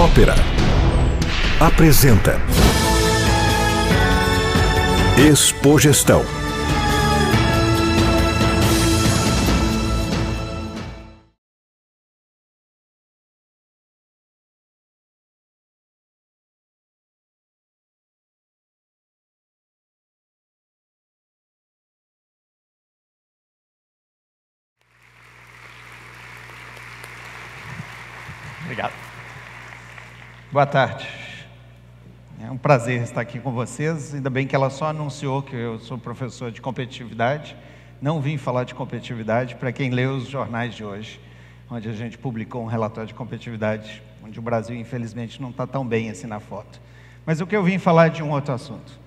Ópera apresenta Expogestão. Obrigado. Boa tarde. É um prazer estar aqui com vocês. Ainda bem que ela só anunciou que eu sou professor de competitividade. Não vim falar de competitividade para quem leu os jornais de hoje, onde a gente publicou um relatório de competitividade, onde o Brasil, infelizmente, não está tão bem assim na foto. Mas o que eu vim falar é de um outro assunto.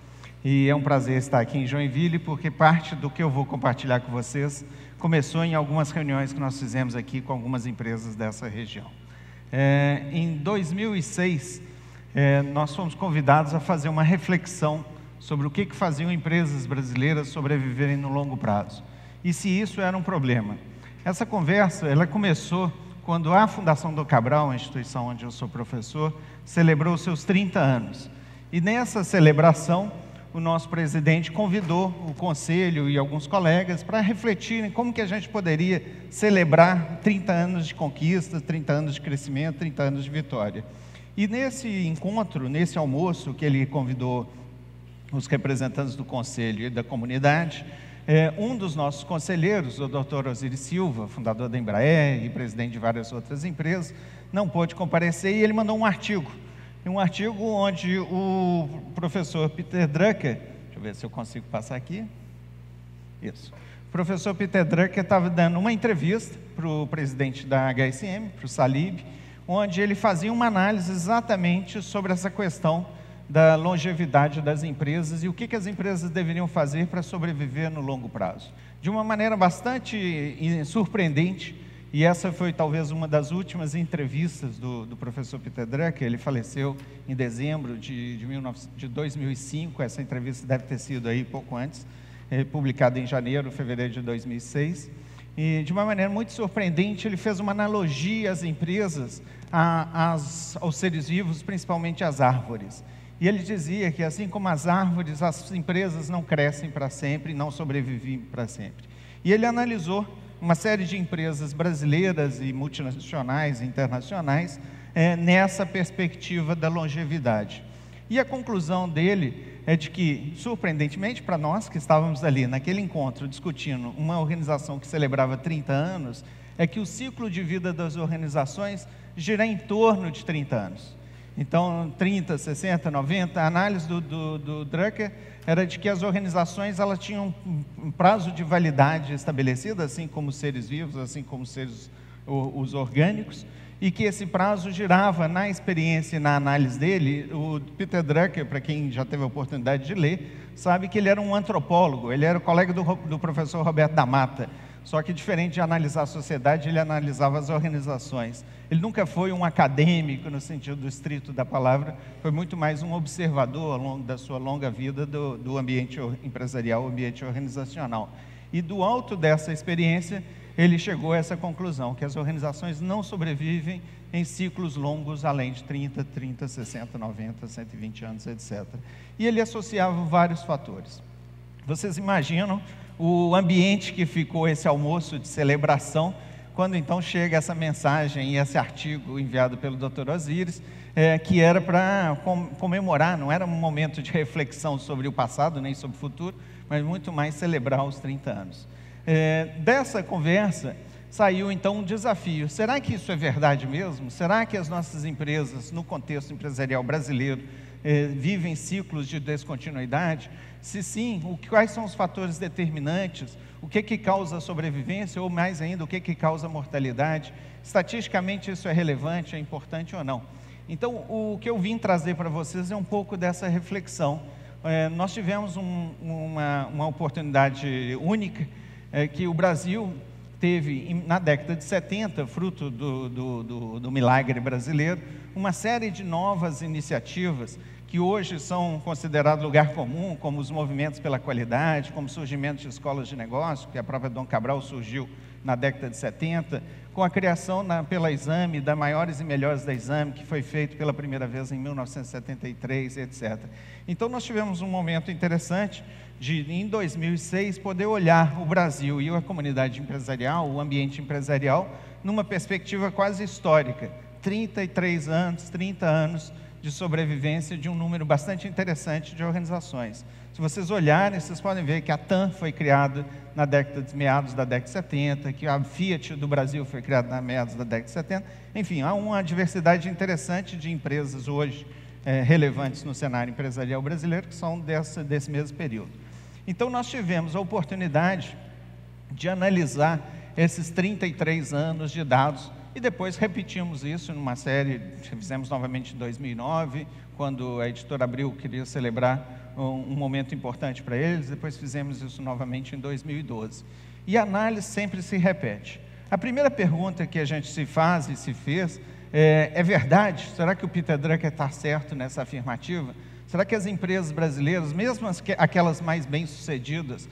E é um prazer estar aqui em Joinville, porque parte do que eu vou compartilhar com vocês começou em algumas reuniões que nós fizemos aqui com algumas empresas dessa região. Em 2006, nós fomos convidados a fazer uma reflexão sobre o que faziam empresas brasileiras sobreviverem no longo prazo, e se isso era um problema. Essa conversa ela começou quando a Fundação Dom Cabral, a instituição onde eu sou professor, celebrou seus 30 anos. E nessa celebração, o nosso presidente convidou o conselho e alguns colegas para refletirem como que a gente poderia celebrar 30 anos de conquista, 30 anos de crescimento, 30 anos de vitória. E nesse encontro, nesse almoço que ele convidou os representantes do conselho e da comunidade, um dos nossos conselheiros, o Dr. Osiris Silva, fundador da Embraer e presidente de várias outras empresas, não pôde comparecer e ele mandou um artigo onde o professor Peter Drucker, deixa eu ver se eu consigo passar aqui, isso, o professor Peter Drucker estava dando uma entrevista para o presidente da HSM, para o Salib, onde ele fazia uma análise exatamente sobre essa questão da longevidade das empresas e o que as empresas deveriam fazer para sobreviver no longo prazo. De uma maneira bastante surpreendente, e essa foi talvez uma das últimas entrevistas do professor Peter Drucker. Ele faleceu em dezembro de 2005, essa entrevista deve ter sido aí pouco antes, publicada em janeiro, fevereiro de 2006. E de uma maneira muito surpreendente, ele fez uma analogia às empresas, aos seres vivos, principalmente às árvores. E ele dizia que assim como as árvores, as empresas não crescem para sempre, não sobrevivem para sempre. E ele analisou uma série de empresas brasileiras e multinacionais e internacionais nessa perspectiva da longevidade. E a conclusão dele é de que, surpreendentemente para nós que estávamos ali naquele encontro discutindo uma organização que celebrava 30 anos, é que o ciclo de vida das organizações gira em torno de 30 anos. Então, 30, 60, 90, a análise do Drucker era de que as organizações elas tinham um prazo de validade estabelecido, assim como os seres vivos, assim como os orgânicos, e que esse prazo girava na experiência e na análise dele. O Peter Drucker, para quem já teve a oportunidade de ler, sabe que ele era um antropólogo, ele era o colega do professor Roberto da Mata, só que diferente de analisar a sociedade, ele analisava as organizações. Ele nunca foi um acadêmico no sentido estrito da palavra, foi muito mais um observador ao longo da sua longa vida do ambiente empresarial, ambiente organizacional. E do alto dessa experiência, ele chegou a essa conclusão, que as organizações não sobrevivem em ciclos longos, além de 30, 60, 90, 120 anos, etc. E ele associava vários fatores. Vocês imaginam o ambiente que ficou esse almoço de celebração, quando então chega essa mensagem e esse artigo enviado pelo Dr. Osiris, que era para comemorar, não era um momento de reflexão sobre o passado, nem sobre o futuro, mas muito mais celebrar os 30 anos. Dessa conversa saiu então um desafio: será que isso é verdade mesmo? Será que as nossas empresas, no contexto empresarial brasileiro, vivem ciclos de descontinuidade? Se sim, quais são os fatores determinantes? O que causa a sobrevivência, ou mais ainda, o que causa a mortalidade? Estatisticamente isso é relevante, é importante ou não? Então, o que eu vim trazer para vocês é um pouco dessa reflexão. Nós tivemos uma oportunidade única, que o Brasil teve, na década de 70, fruto do milagre brasileiro, uma série de novas iniciativas que hoje são considerados lugar comum, como os movimentos pela qualidade, como o surgimento de escolas de negócio, que a própria Dom Cabral surgiu na década de 70, com a criação pela Exame, da Maiores e Melhores da Exame, que foi feito pela primeira vez em 1973, etc. Então, nós tivemos um momento interessante de, em 2006, poder olhar o Brasil e a comunidade empresarial, o ambiente empresarial, numa perspectiva quase histórica. 33 anos, 30 anos de sobrevivência de um número bastante interessante de organizações. Se vocês olharem, vocês podem ver que a TAM foi criada na década de meados da década de 70, que a Fiat do Brasil foi criada na meados da década de 70. Enfim, há uma diversidade interessante de empresas hoje relevantes no cenário empresarial brasileiro, que são desse mesmo período. Então, nós tivemos a oportunidade de analisar esses 33 anos de dados e depois repetimos isso numa série, fizemos novamente em 2009, quando a Editora Abril queria celebrar um momento importante para eles, depois fizemos isso novamente em 2012. E a análise sempre se repete. A primeira pergunta que a gente se faz e se fez é verdade? Será que o Peter Drucker está certo nessa afirmativa? Será que as empresas brasileiras, mesmo aquelas mais bem-sucedidas,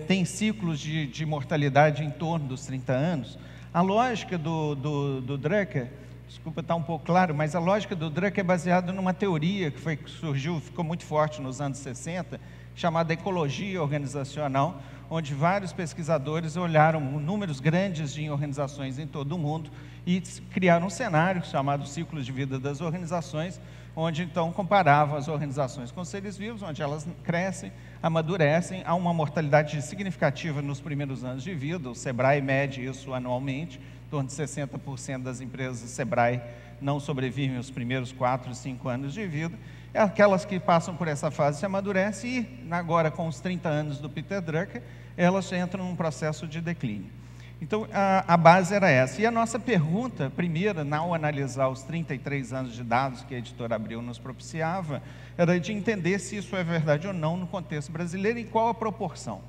têm ciclos de mortalidade em torno dos 30 anos? A lógica do Drucker, desculpa estar um pouco claro, mas a lógica do Drucker é baseada numa teoria que surgiu, ficou muito forte nos anos 60, chamada ecologia organizacional, onde vários pesquisadores olharam números grandes de organizações em todo o mundo e criaram um cenário chamado ciclo de vida das organizações, onde então comparavam as organizações com seres vivos, onde elas crescem, amadurecem, há uma mortalidade significativa nos primeiros anos de vida. O Sebrae mede isso anualmente, em torno de 60% das empresas Sebrae não sobrevivem os primeiros 4, 5 anos de vida. Aquelas que passam por essa fase se amadurecem e agora com os 30 anos do Peter Drucker, elas entram num processo de declínio. Então, a base era essa. E a nossa pergunta, primeira, ao analisar os 33 anos de dados que a Editora Abril nos propiciava, era de entender se isso é verdade ou não no contexto brasileiro e qual a proporção.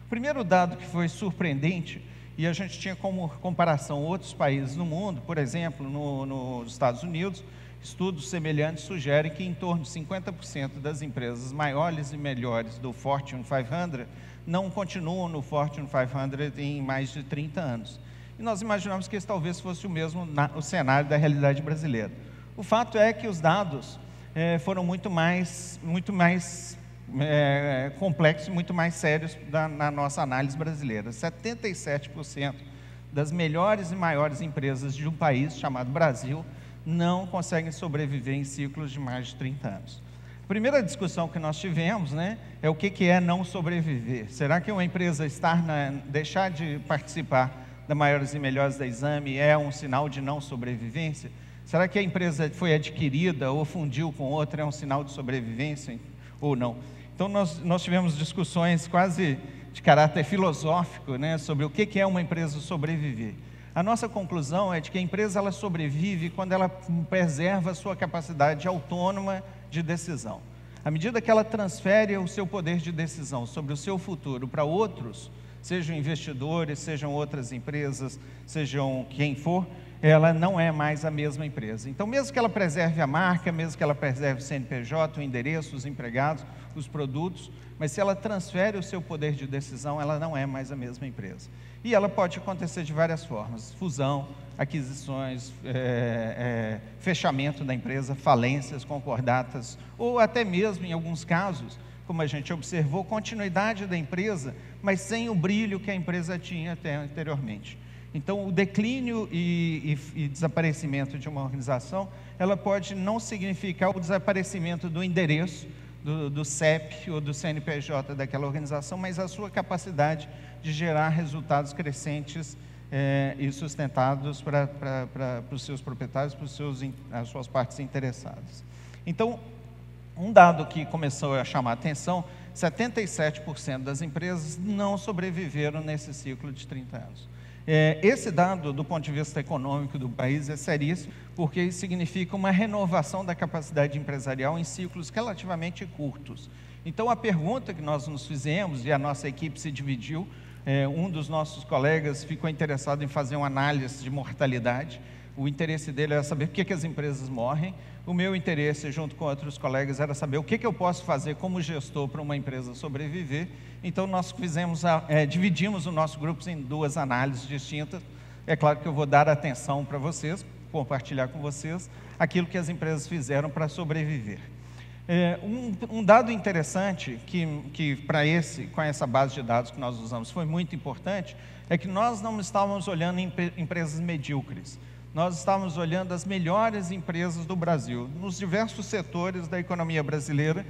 O primeiro dado que foi surpreendente, e a gente tinha como comparação outros países no mundo, por exemplo, nos Estados Unidos, estudos semelhantes sugerem que em torno de 50% das empresas maiores e melhores do Fortune 500 não continuam no Fortune 500 em mais de 30 anos. E nós imaginamos que esse talvez fosse o mesmo o cenário da realidade brasileira. O fato é que os dados foram muito mais complexos, muito mais sérios na nossa análise brasileira. 77% das melhores e maiores empresas de um país chamado Brasil não conseguem sobreviver em ciclos de mais de 30 anos. A primeira discussão que nós tivemos, é o que é não sobreviver. Será que uma empresa deixar de participar da Maiores e Melhores da Exame é um sinal de não sobrevivência? Será que a empresa foi adquirida ou fundiu com outra é um sinal de sobrevivência ou não? Então, nós tivemos discussões quase de caráter filosófico, sobre o que é uma empresa sobreviver. A nossa conclusão é de que a empresa ela sobrevive quando ela preserva a sua capacidade autônoma de decisão. À medida que ela transfere o seu poder de decisão sobre o seu futuro para outros, sejam investidores, sejam outras empresas, sejam quem for, ela não é mais a mesma empresa. Então, mesmo que ela preserve a marca, mesmo que ela preserve o CNPJ, o endereço, os empregados, os produtos, mas se ela transfere o seu poder de decisão, ela não é mais a mesma empresa. E ela pode acontecer de várias formas: fusão, aquisições, fechamento da empresa, falências, concordatas, ou até mesmo, em alguns casos, como a gente observou, continuidade da empresa, mas sem o brilho que a empresa tinha até anteriormente. Então, o declínio e desaparecimento de uma organização, ela pode não significar o desaparecimento do endereço, do CEP ou do CNPJ daquela organização, mas a sua capacidade de gerar resultados crescentes e sustentados para os seus proprietários, para as suas partes interessadas. Então, um dado que começou a chamar a atenção: 77% das empresas não sobreviveram nesse ciclo de 30 anos. Esse dado, do ponto de vista econômico do país, é seríssimo, porque isso significa uma renovação da capacidade empresarial em ciclos relativamente curtos. Então, a pergunta que nós nos fizemos, e a nossa equipe se dividiu, um dos nossos colegas ficou interessado em fazer uma análise de mortalidade. O interesse dele era saber por que as empresas morrem. O meu interesse, junto com outros colegas, era saber o que eu posso fazer como gestor para uma empresa sobreviver. Então, nós dividimos o nosso grupo em duas análises distintas. é claro que eu vou dar atenção para vocês, compartilhar com vocês aquilo que as empresas fizeram para sobreviver. Um dado interessante que com essa base de dados que nós usamos foi muito importante, é que nós não estávamos olhando empresas medíocres, nós estávamos olhando as melhores empresas do Brasil, nos diversos setores da economia brasileira,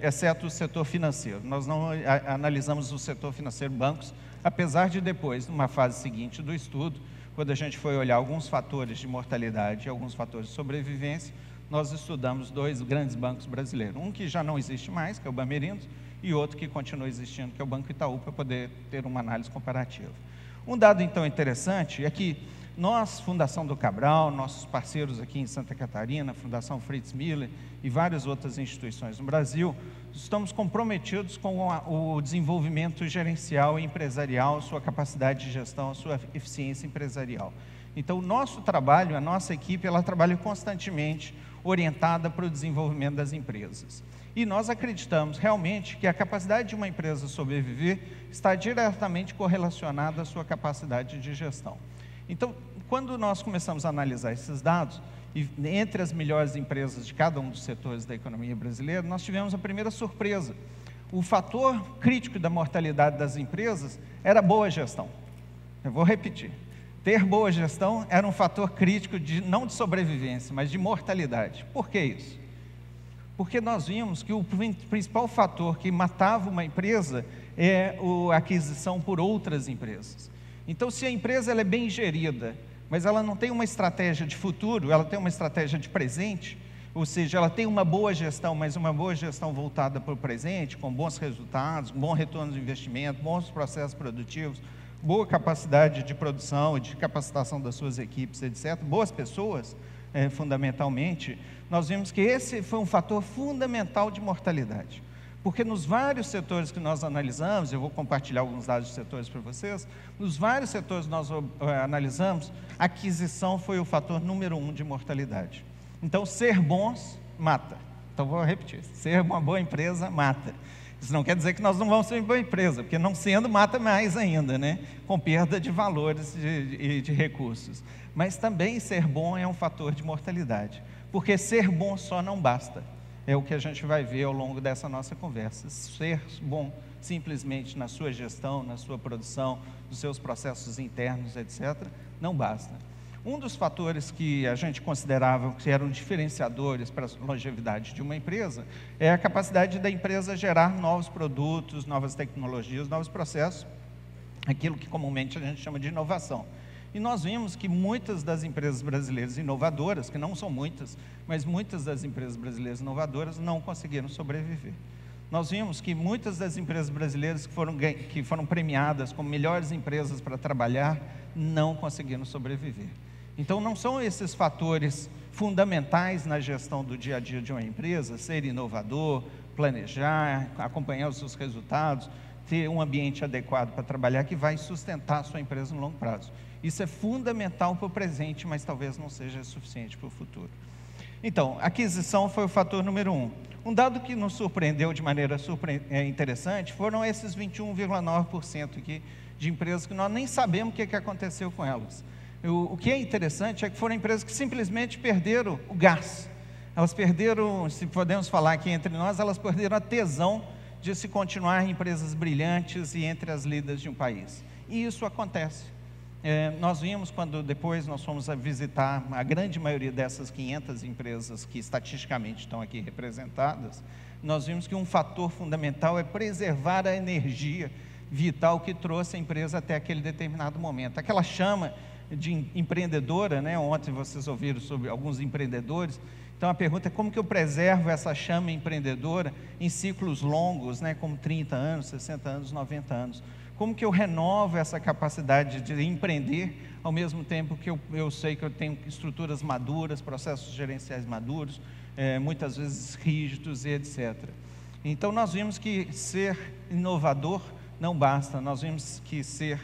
exceto o setor financeiro. Nós não analisamos o setor financeiro, bancos, apesar de depois, numa fase seguinte do estudo, quando a gente foi olhar alguns fatores de mortalidade e alguns fatores de sobrevivência, nós estudamos 2 grandes bancos brasileiros. Um que já não existe mais, que é o Bamerindos, e outro que continua existindo, que é o Banco Itaú, para poder ter uma análise comparativa. Um dado, então, interessante é que nós, Fundação do Cabral, nossos parceiros aqui em Santa Catarina, Fundação Fritz Miller e várias outras instituições no Brasil, estamos comprometidos com o desenvolvimento gerencial e empresarial, sua capacidade de gestão, sua eficiência empresarial. Então, o nosso trabalho, a nossa equipe, ela trabalha constantemente orientada para o desenvolvimento das empresas. E nós acreditamos realmente que a capacidade de uma empresa sobreviver está diretamente correlacionada à sua capacidade de gestão. Então, quando nós começamos a analisar esses dados, e entre as melhores empresas de cada um dos setores da economia brasileira, nós tivemos a primeira surpresa. O fator crítico da mortalidade das empresas era boa gestão. Eu vou repetir. Ter boa gestão era um fator crítico não de sobrevivência, mas de mortalidade. Por que isso? Porque nós vimos que o principal fator que matava uma empresa é a aquisição por outras empresas. Então, se a empresa ela é bem gerida, mas ela não tem uma estratégia de futuro, ela tem uma estratégia de presente, ou seja, ela tem uma boa gestão, mas uma boa gestão voltada para o presente, com bons resultados, bom retorno de investimento, bons processos produtivos, boa capacidade de produção e de capacitação das suas equipes, etc., boas pessoas, fundamentalmente, nós vimos que esse foi um fator fundamental de mortalidade. Porque nos vários setores que nós analisamos, eu vou compartilhar alguns dados de setores para vocês, nos vários setores que nós analisamos, a aquisição foi o fator número 1 de mortalidade. Então, ser bons mata. Então, vou repetir, ser uma boa empresa mata. Isso não quer dizer que nós não vamos ser uma boa empresa, porque não sendo mata mais ainda, né? Com perda de valores e de recursos. Mas também ser bom é um fator de mortalidade, porque ser bom só não basta. É o que a gente vai ver ao longo dessa nossa conversa. Ser bom simplesmente na sua gestão, na sua produção, nos seus processos internos, etc., não basta. Um dos fatores que a gente considerava que eram diferenciadores para a longevidade de uma empresa é a capacidade da empresa gerar novos produtos, novas tecnologias, novos processos, aquilo que comumente a gente chama de inovação. E nós vimos que muitas das empresas brasileiras inovadoras, que não são muitas, mas muitas das empresas brasileiras inovadoras não conseguiram sobreviver. Nós vimos que muitas das empresas brasileiras que foram premiadas como melhores empresas para trabalhar, não conseguiram sobreviver. Então, não são esses fatores fundamentais na gestão do dia a dia de uma empresa, ser inovador, planejar, acompanhar os seus resultados, ter um ambiente adequado para trabalhar, que vai sustentar a sua empresa no longo prazo. Isso é fundamental para o presente, mas talvez não seja suficiente para o futuro. Então, aquisição foi o fator número 1. Um dado que nos surpreendeu de maneira interessante foram esses 21,9% aqui de empresas que nós nem sabemos o que aconteceu com elas. O que é interessante é que foram empresas que simplesmente perderam o gás. Elas perderam, se podemos falar aqui entre nós, elas perderam a tesão de se continuar empresas brilhantes e entre as líderes de um país. E isso acontece. Nós vimos quando depois nós fomos a visitar a grande maioria dessas 500 empresas que estatisticamente estão aqui representadas, nós vimos que um fator fundamental é preservar a energia vital que trouxe a empresa até aquele determinado momento. Aquela chama de empreendedora, né? Ontem vocês ouviram sobre alguns empreendedores. Então a pergunta é como que eu preservo essa chama empreendedora em ciclos longos, né? Como 30 anos, 60 anos, 90 anos. Como que eu renovo essa capacidade de empreender, ao mesmo tempo que eu sei que eu tenho estruturas maduras, processos gerenciais maduros, muitas vezes rígidos e etc. Então, nós vimos que ser inovador não basta, nós vimos que ser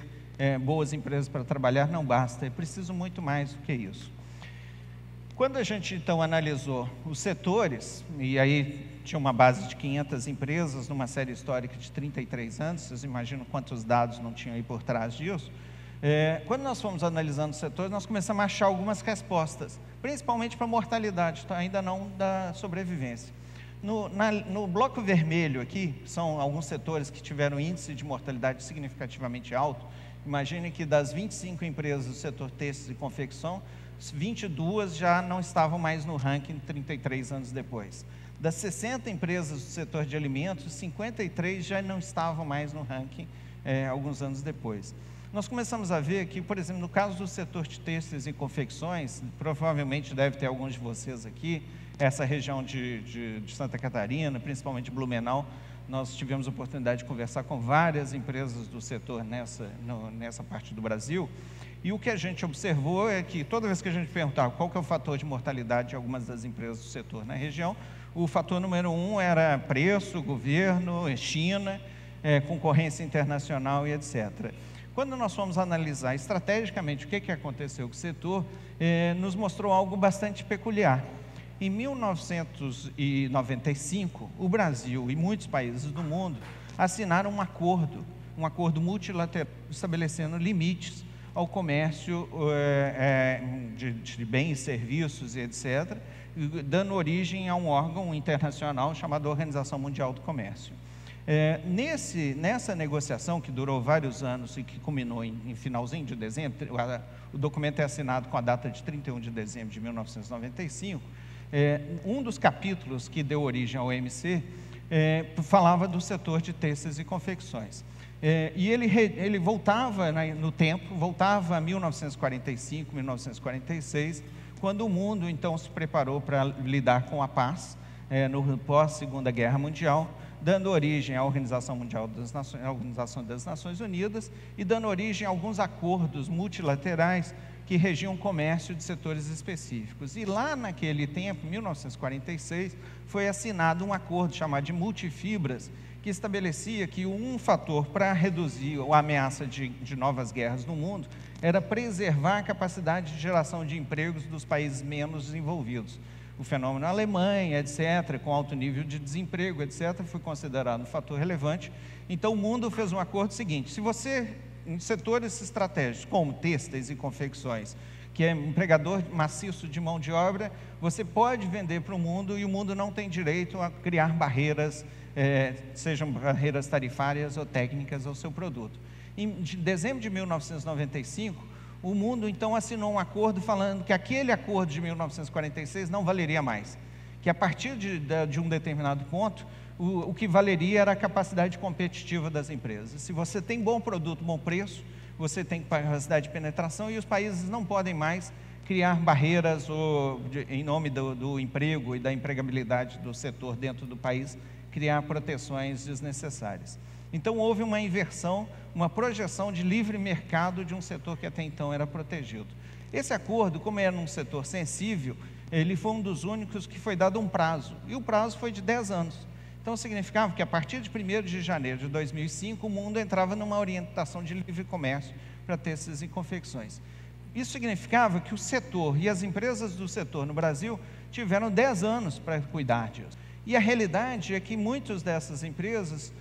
boas empresas para trabalhar não basta, é preciso muito mais do que isso. Quando a gente, então, analisou os setores, e aí tinha uma base de 500 empresas, numa série histórica de 33 anos, vocês imaginam quantos dados não tinham aí por trás disso, Quando nós fomos analisando os setores, nós começamos a achar algumas respostas, principalmente para a mortalidade, ainda não da sobrevivência. No bloco vermelho aqui, são alguns setores que tiveram índice de mortalidade significativamente alto. Imagine que das 25 empresas do setor têxtil e confecção, 22 já não estavam mais no ranking 33 anos depois. Das 60 empresas do setor de alimentos, 53 já não estavam mais no ranking alguns anos depois. Nós começamos a ver que, por exemplo, no caso do setor de têxteis e confecções, provavelmente deve ter alguns de vocês aqui, essa região de Santa Catarina, principalmente Blumenau, nós tivemos a oportunidade de conversar com várias empresas do setor nessa parte do Brasil, e o que a gente observou é que toda vez que a gente perguntava qual que é o fator de mortalidade de algumas das empresas do setor na região, o fator número 1 era preço, governo, China, concorrência internacional e etc. Quando nós fomos analisar estrategicamente o que aconteceu com o setor, nos mostrou algo bastante peculiar. Em 1995, o Brasil e muitos países do mundo assinaram um acordo multilateral estabelecendo limites ao comércio de bens, serviços e etc., dando origem a um órgão internacional chamado Organização Mundial do Comércio. Nessa negociação, que durou vários anos e que culminou em finalzinho de dezembro, o documento é assinado com a data de 31 de dezembro de 1995, um dos capítulos que deu origem ao OMC falava do setor de têxteis e confecções. E ele voltava no tempo, voltava a 1945, 1946, quando o mundo então se preparou para lidar com a paz, no pós-Segunda Guerra Mundial, dando origem à Organização Mundial das Nações, à Organização das Nações Unidas, e dando origem a alguns acordos multilaterais que regiam o comércio de setores específicos. E lá naquele tempo, 1946, foi assinado um acordo chamado de multifibras, que estabelecia que um fator para reduzir a ameaça de novas guerras no mundo era preservar a capacidade de geração de empregos dos países menos desenvolvidos. O fenômeno na Alemanha, etc., com alto nível de desemprego, etc., foi considerado um fator relevante. Então, o mundo fez um acordo seguinte: se você, em setores estratégicos, como têxteis e confecções, que é empregador maciço de mão de obra, você pode vender para o mundo e o mundo não tem direito a criar barreiras, sejam barreiras tarifárias ou técnicas ao seu produto. Em dezembro de 1995, o mundo então assinou um acordo falando que aquele acordo de 1946 não valeria mais, que a partir de um determinado ponto, o que valeria era a capacidade competitiva das empresas. Se você tem bom produto, bom preço, você tem capacidade de penetração, e os países não podem mais criar barreiras em nome do emprego e da empregabilidade do setor dentro do país, criar proteções desnecessárias. Então houve uma inversão, uma projeção de livre mercado de um setor que até então era protegido. Esse acordo, como era um setor sensível, ele foi um dos únicos que foi dado um prazo, e o prazo foi de 10 anos. Então significava que a partir de 1º de janeiro de 2005, o mundo entrava numa orientação de livre comércio para têxteis e confecções. Isso significava que o setor e as empresas do setor no Brasil tiveram 10 anos para cuidar disso. E a realidade é que muitas dessas empresas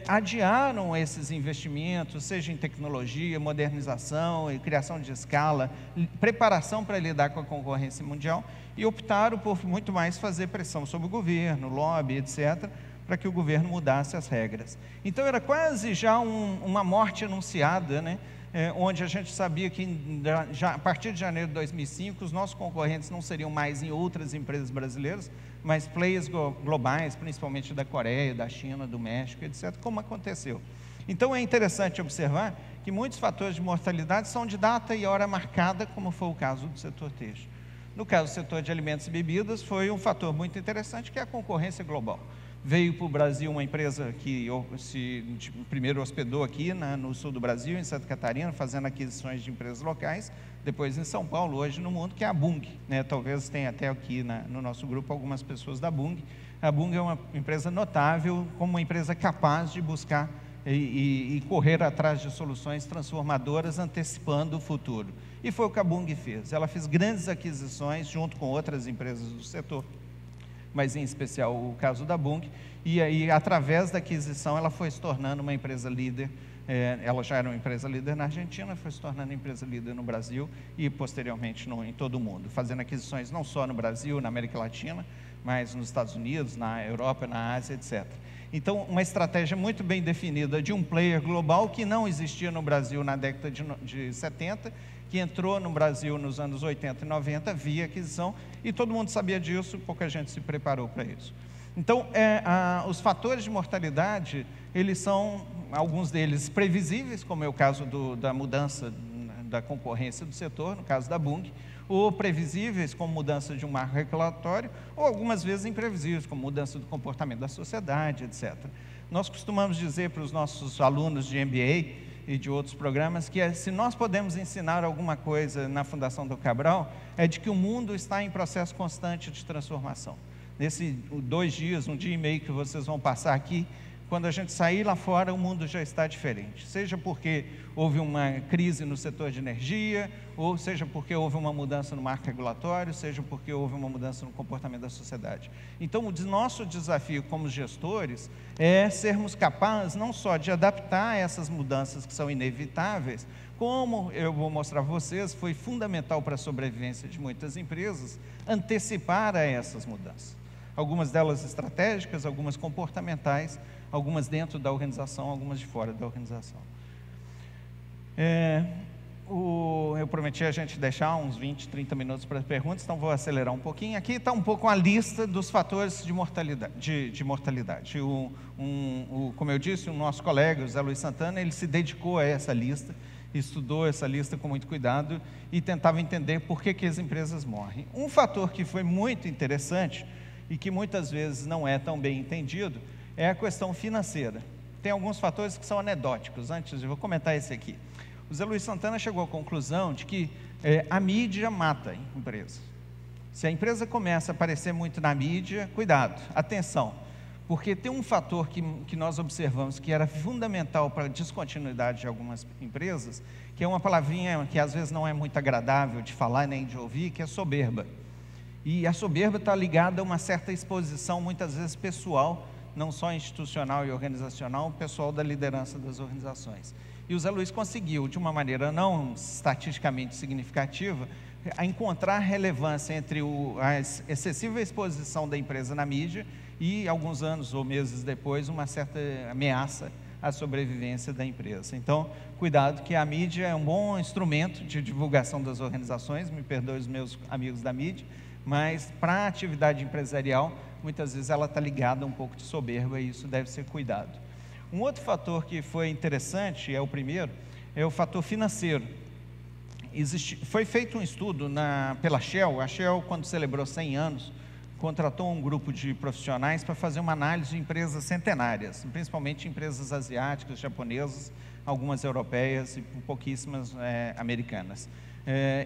adiaram esses investimentos, seja em tecnologia, modernização, criação de escala, preparação para lidar com a concorrência mundial, e optaram por muito mais fazer pressão sobre o governo, lobby, etc., para que o governo mudasse as regras. Então era quase já uma morte anunciada, né? Onde a gente sabia que já a partir de janeiro de 2005, os nossos concorrentes não seriam mais em outras empresas brasileiras, mas players globais, principalmente da Coreia, da China, do México, etc., como aconteceu. Então é interessante observar que muitos fatores de mortalidade são de data e hora marcada, como foi o caso do setor têxtil. No caso do setor de alimentos e bebidas, foi um fator muito interessante, que é a concorrência global. Veio para o Brasil uma empresa que primeiro hospedou aqui no sul do Brasil, em Santa Catarina, fazendo aquisições de empresas locais, depois em São Paulo, hoje no mundo, que é a Bunge, né? Talvez tenha até aqui no nosso grupo algumas pessoas da Bunge. A Bunge é uma empresa notável, como uma empresa capaz de buscar e correr atrás de soluções transformadoras, antecipando o futuro. E foi o que a Bunge fez. Ela fez grandes aquisições junto com outras empresas do setor, mas em especial o caso da Bunge, e aí através da aquisição ela foi se tornando uma empresa líder ela já era uma empresa líder na Argentina, foi se tornando empresa líder no Brasil e posteriormente em todo o mundo, fazendo aquisições não só no Brasil, na América Latina, mas nos Estados Unidos, na Europa, na Ásia, etc. Então, uma estratégia muito bem definida de um player global que não existia no Brasil na década de 70, que entrou no Brasil nos anos 80 e 90 via aquisição, e todo mundo sabia disso, pouca gente se preparou para isso. Então, os fatores de mortalidade, eles são, alguns deles previsíveis, como é o caso da mudança da concorrência do setor, no caso da Bunge, ou previsíveis, como mudança de um marco regulatório, ou algumas vezes imprevisíveis, como mudança do comportamento da sociedade, etc. Nós costumamos dizer para os nossos alunos de MBA e de outros programas que se nós podemos ensinar alguma coisa na Fundação Dom Cabral, é de que o mundo está em processo constante de transformação. Nesses 2 dias, 1 dia e meio que vocês vão passar aqui, quando a gente sair lá fora, o mundo já está diferente. Seja porque houve uma crise no setor de energia, ou seja porque houve uma mudança no marco regulatório, seja porque houve uma mudança no comportamento da sociedade. Então, o nosso desafio como gestores é sermos capazes não só de adaptar essas mudanças que são inevitáveis, como eu vou mostrar para vocês, foi fundamental para a sobrevivência de muitas empresas, antecipar a essas mudanças. Algumas delas estratégicas, algumas comportamentais, algumas dentro da organização, algumas de fora da organização. Eu prometi a gente deixar uns 20, 30 minutos para as perguntas, então vou acelerar um pouquinho. Aqui está um pouco a lista dos fatores de mortalidade. Como eu disse, o nosso colega, o Zé Luiz Santana, ele se dedicou a essa lista, estudou essa lista com muito cuidado e tentava entender por que as empresas morrem. Um fator que foi muito interessante e que muitas vezes não é tão bem entendido é a questão financeira. Tem alguns fatores que são anedóticos. Antes, eu vou comentar esse aqui. O Zé Luiz Santana chegou à conclusão de que a mídia mata a empresa. Se a empresa começa a aparecer muito na mídia, cuidado, atenção, porque tem um fator que nós observamos que era fundamental para a descontinuidade de algumas empresas, que é uma palavrinha que às vezes não é muito agradável de falar nem de ouvir, que é soberba. E a soberba está ligada a uma certa exposição, muitas vezes pessoal, não só institucional e organizacional, pessoal da liderança das organizações. E o Zé Luiz conseguiu, de uma maneira não estatisticamente significativa, a encontrar relevância entre a excessiva exposição da empresa na mídia e, alguns anos ou meses depois, uma certa ameaça à sobrevivência da empresa. Então, cuidado, que a mídia é um bom instrumento de divulgação das organizações, me perdoe os meus amigos da mídia, mas para a atividade empresarial, muitas vezes ela está ligada a um pouco de soberba e isso deve ser cuidado. Um outro fator que foi interessante, é o primeiro, é o fator financeiro. Foi feito um estudo pela Shell. A Shell, quando celebrou 100 anos, contratou um grupo de profissionais para fazer uma análise de empresas centenárias, principalmente empresas asiáticas, japonesas, algumas europeias e pouquíssimas americanas.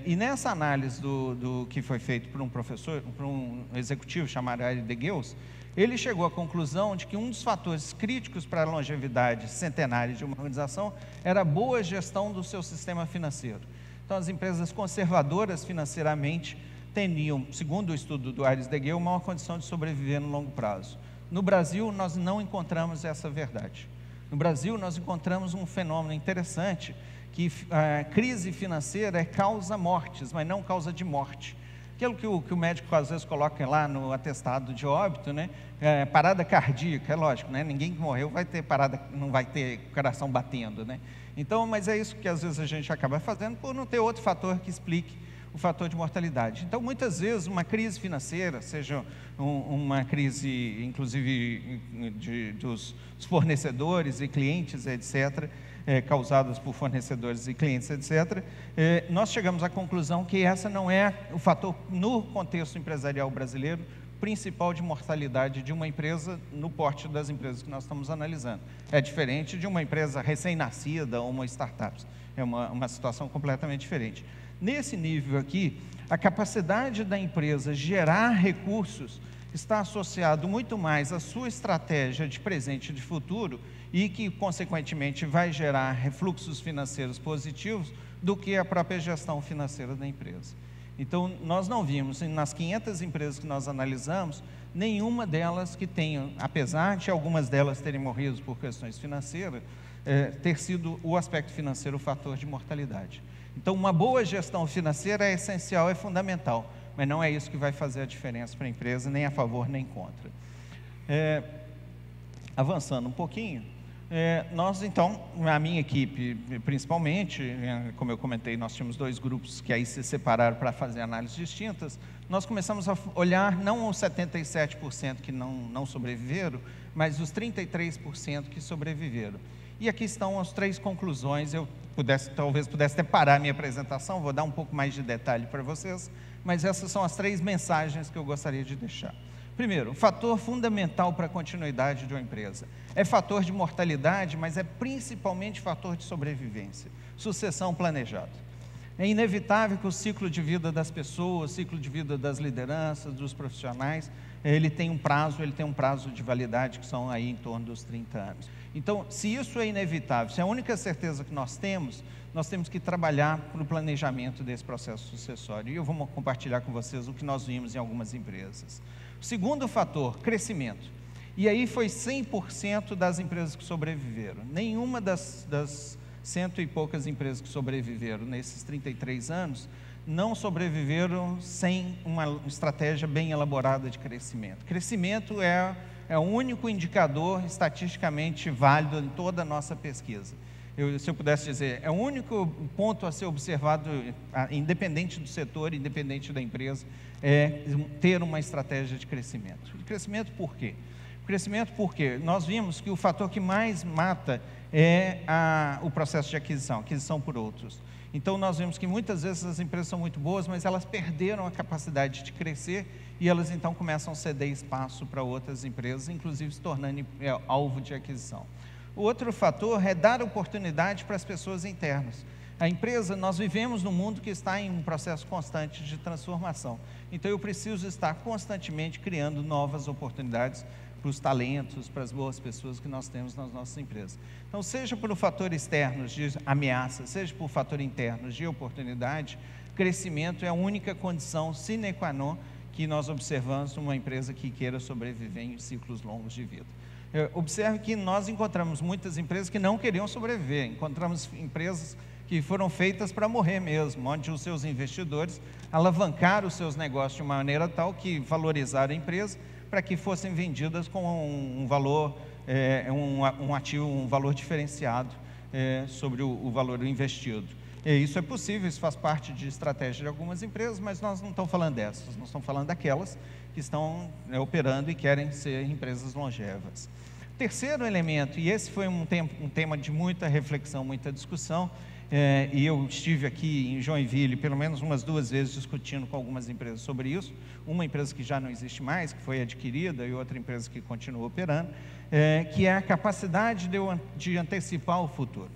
E nessa análise do que foi feito por um professor, por um executivo chamado Ari de Geus, ele chegou à conclusão de que um dos fatores críticos para a longevidade centenária de uma organização era a boa gestão do seu sistema financeiro. Então, as empresas conservadoras financeiramente teriam, segundo o estudo do Aires de Geus, uma condição de sobreviver no longo prazo. No Brasil, nós não encontramos essa verdade. No Brasil, nós encontramos um fenômeno interessante, que a crise financeira causa mortes, mas não causa de morte. Aquilo que o médico às vezes coloca lá no atestado de óbito, né? Parada cardíaca, é lógico, né? Ninguém que morreu vai ter parada, não vai ter coração batendo, né? Então, mas é isso que às vezes a gente acaba fazendo por não ter outro fator que explique o fator de mortalidade. Então, muitas vezes, uma crise financeira, seja uma crise, inclusive, dos fornecedores e clientes, etc., causadas por fornecedores e clientes, etc., nós chegamos à conclusão que essa não é o fator, no contexto empresarial brasileiro, principal de mortalidade de uma empresa no porte das empresas que nós estamos analisando. É diferente de uma empresa recém-nascida ou uma startup. É uma situação completamente diferente. Nesse nível aqui, a capacidade da empresa gerar recursos está associado muito mais à sua estratégia de presente e de futuro e que, consequentemente, vai gerar refluxos financeiros positivos do que a própria gestão financeira da empresa. Então, nós não vimos, nas 500 empresas que nós analisamos, nenhuma delas que tenha, apesar de algumas delas terem morrido por questões financeiras, ter sido o aspecto financeiro o fator de mortalidade. Então, uma boa gestão financeira é essencial, é fundamental, mas não é isso que vai fazer a diferença para a empresa, nem a favor nem contra. Avançando um pouquinho, nós então, a minha equipe principalmente, como eu comentei, nós tínhamos 2 grupos que aí se separaram para fazer análises distintas. Nós começamos a olhar não os 77% que não sobreviveram, mas os 33% que sobreviveram. E aqui estão as 3 conclusões. Eu talvez pudesse até parar a minha apresentação, vou dar um pouco mais de detalhe para vocês, mas essas são as 3 mensagens que eu gostaria de deixar. Primeiro, fator fundamental para a continuidade de uma empresa. É fator de mortalidade, mas é principalmente fator de sobrevivência. Sucessão planejada. É inevitável que o ciclo de vida das pessoas, o ciclo de vida das lideranças, dos profissionais, ele tem um prazo de validade que são aí em torno dos 30 anos. Então, se isso é inevitável, se é a única certeza que nós temos que trabalhar para o planejamento desse processo sucessório. E eu vou compartilhar com vocês o que nós vimos em algumas empresas. O segundo fator, crescimento. E aí foi 100% das empresas que sobreviveram. Nenhuma das 100 e poucas empresas que sobreviveram nesses 33 anos não sobreviveram sem uma estratégia bem elaborada de crescimento. Crescimento é o único indicador estatisticamente válido em toda a nossa pesquisa. Se eu pudesse dizer, é o único ponto a ser observado, independente do setor, independente da empresa, é ter uma estratégia de crescimento. De crescimento por quê? Crescimento porque nós vimos que o fator que mais mata é o processo de aquisição por outros. Então, nós vemos que muitas vezes as empresas são muito boas, mas elas perderam a capacidade de crescer e elas então começam a ceder espaço para outras empresas, inclusive se tornando alvo de aquisição. O outro fator é dar oportunidade para as pessoas internas. A empresa, nós vivemos num mundo que está em um processo constante de transformação. Então, eu preciso estar constantemente criando novas oportunidades para os talentos, para as boas pessoas que nós temos nas nossas empresas. Então, seja por fatores externos de ameaça, seja por fatores internos de oportunidade, crescimento é a única condição sine qua non que nós observamos numa empresa que queira sobreviver em ciclos longos de vida. Observe que nós encontramos muitas empresas que não queriam sobreviver, encontramos empresas que foram feitas para morrer mesmo, onde os seus investidores alavancaram os seus negócios de uma maneira tal que valorizaram a empresa para que fossem vendidas com um valor, um ativo, um valor diferenciado sobre o valor investido. E isso é possível, isso faz parte de estratégia de algumas empresas, mas nós não estamos falando dessas, nós estamos falando daquelas que estão operando e querem ser empresas longevas. Terceiro elemento, e esse foi um tema de muita reflexão, muita discussão, e eu estive aqui em Joinville pelo menos umas 2 vezes discutindo com algumas empresas sobre isso, uma empresa que já não existe mais, que foi adquirida, e outra empresa que continua operando, que é a capacidade de antecipar o futuro.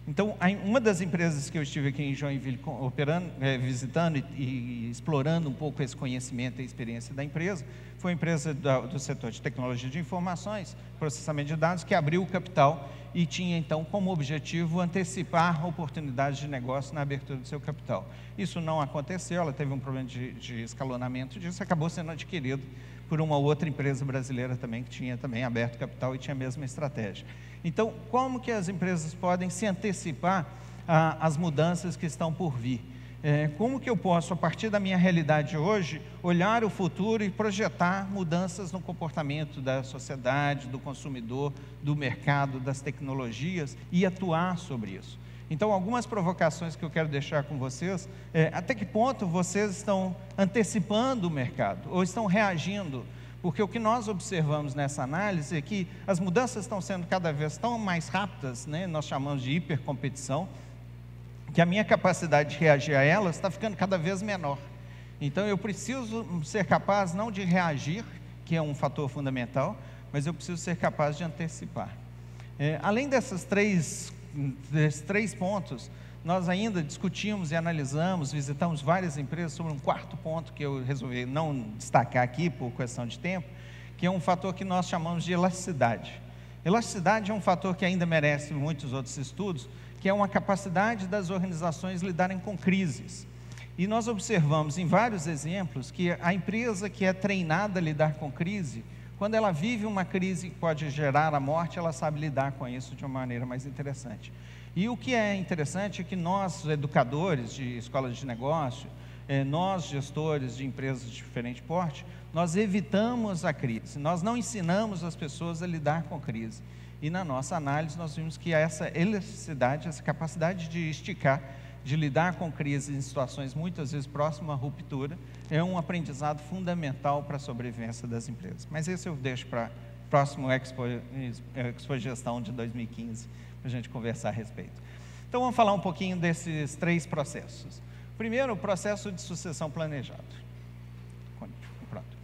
Então, uma das empresas que eu estive aqui em Joinville operando, visitando e explorando um pouco esse conhecimento e experiência da empresa, foi uma empresa do setor de tecnologia de informações, processamento de dados, que abriu o capital e tinha então como objetivo antecipar oportunidades de negócio na abertura do seu capital. Isso não aconteceu, ela teve um problema de escalonamento disso, acabou sendo adquirido por uma outra empresa brasileira também, que tinha também aberto capital e tinha a mesma estratégia. Então, como que as empresas podem se antecipar às mudanças que estão por vir? Como que eu posso, a partir da minha realidade hoje, olhar o futuro e projetar mudanças no comportamento da sociedade, do consumidor, do mercado, das tecnologias e atuar sobre isso? Então, algumas provocações que eu quero deixar com vocês, até que ponto vocês estão antecipando o mercado ou estão reagindo? Porque o que nós observamos nessa análise é que as mudanças estão sendo cada vez tão mais rápidas, né? Nós chamamos de hipercompetição, que a minha capacidade de reagir a elas está ficando cada vez menor. Então, eu preciso ser capaz não de reagir, que é um fator fundamental, mas eu preciso ser capaz de antecipar. Além desses três pontos, nós ainda discutimos e analisamos, visitamos várias empresas sobre um quarto ponto que eu resolvi não destacar aqui por questão de tempo, que é um fator que nós chamamos de elasticidade. Elasticidade é um fator que ainda merece muitos outros estudos, que é uma capacidade das organizações lidarem com crises. E nós observamos em vários exemplos que a empresa que é treinada a lidar com crise, quando ela vive uma crise que pode gerar a morte, ela sabe lidar com isso de uma maneira mais interessante. E o que é interessante é que nós, educadores de escolas de negócio, nós, gestores de empresas de diferente porte, nós evitamos a crise, nós não ensinamos as pessoas a lidar com a crise. E na nossa análise nós vimos que essa elasticidade, essa capacidade de esticar, de lidar com crises em situações muitas vezes próximas à ruptura, é um aprendizado fundamental para a sobrevivência das empresas. Mas esse eu deixo para o próximo Expo Gestão de 2015, para a gente conversar a respeito. Então vamos falar um pouquinho desses 3 processos. Primeiro, o processo de sucessão planejado. Pronto.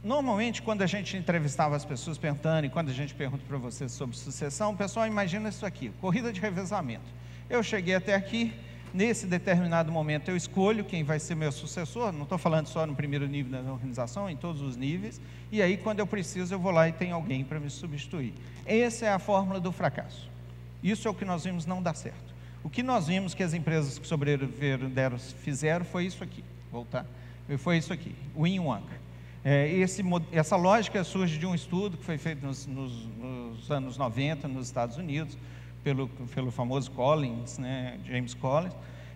Normalmente, quando a gente entrevistava as pessoas perguntando, e quando a gente pergunta para vocês sobre sucessão, o pessoal imagina isso aqui, corrida de revezamento. Eu cheguei até aqui, nesse determinado momento eu escolho quem vai ser meu sucessor, não estou falando só no primeiro nível da organização, em todos os níveis, e aí quando eu preciso eu vou lá e tem alguém para me substituir. Essa é a fórmula do fracasso. Isso é o que nós vimos não dar certo. O que nós vimos que as empresas que sobreviveram fizeram foi isso aqui, foi isso aqui, Win One. Essa lógica surge de um estudo que foi feito nos anos 90 nos Estados Unidos, pelo famoso Collins, James Collins.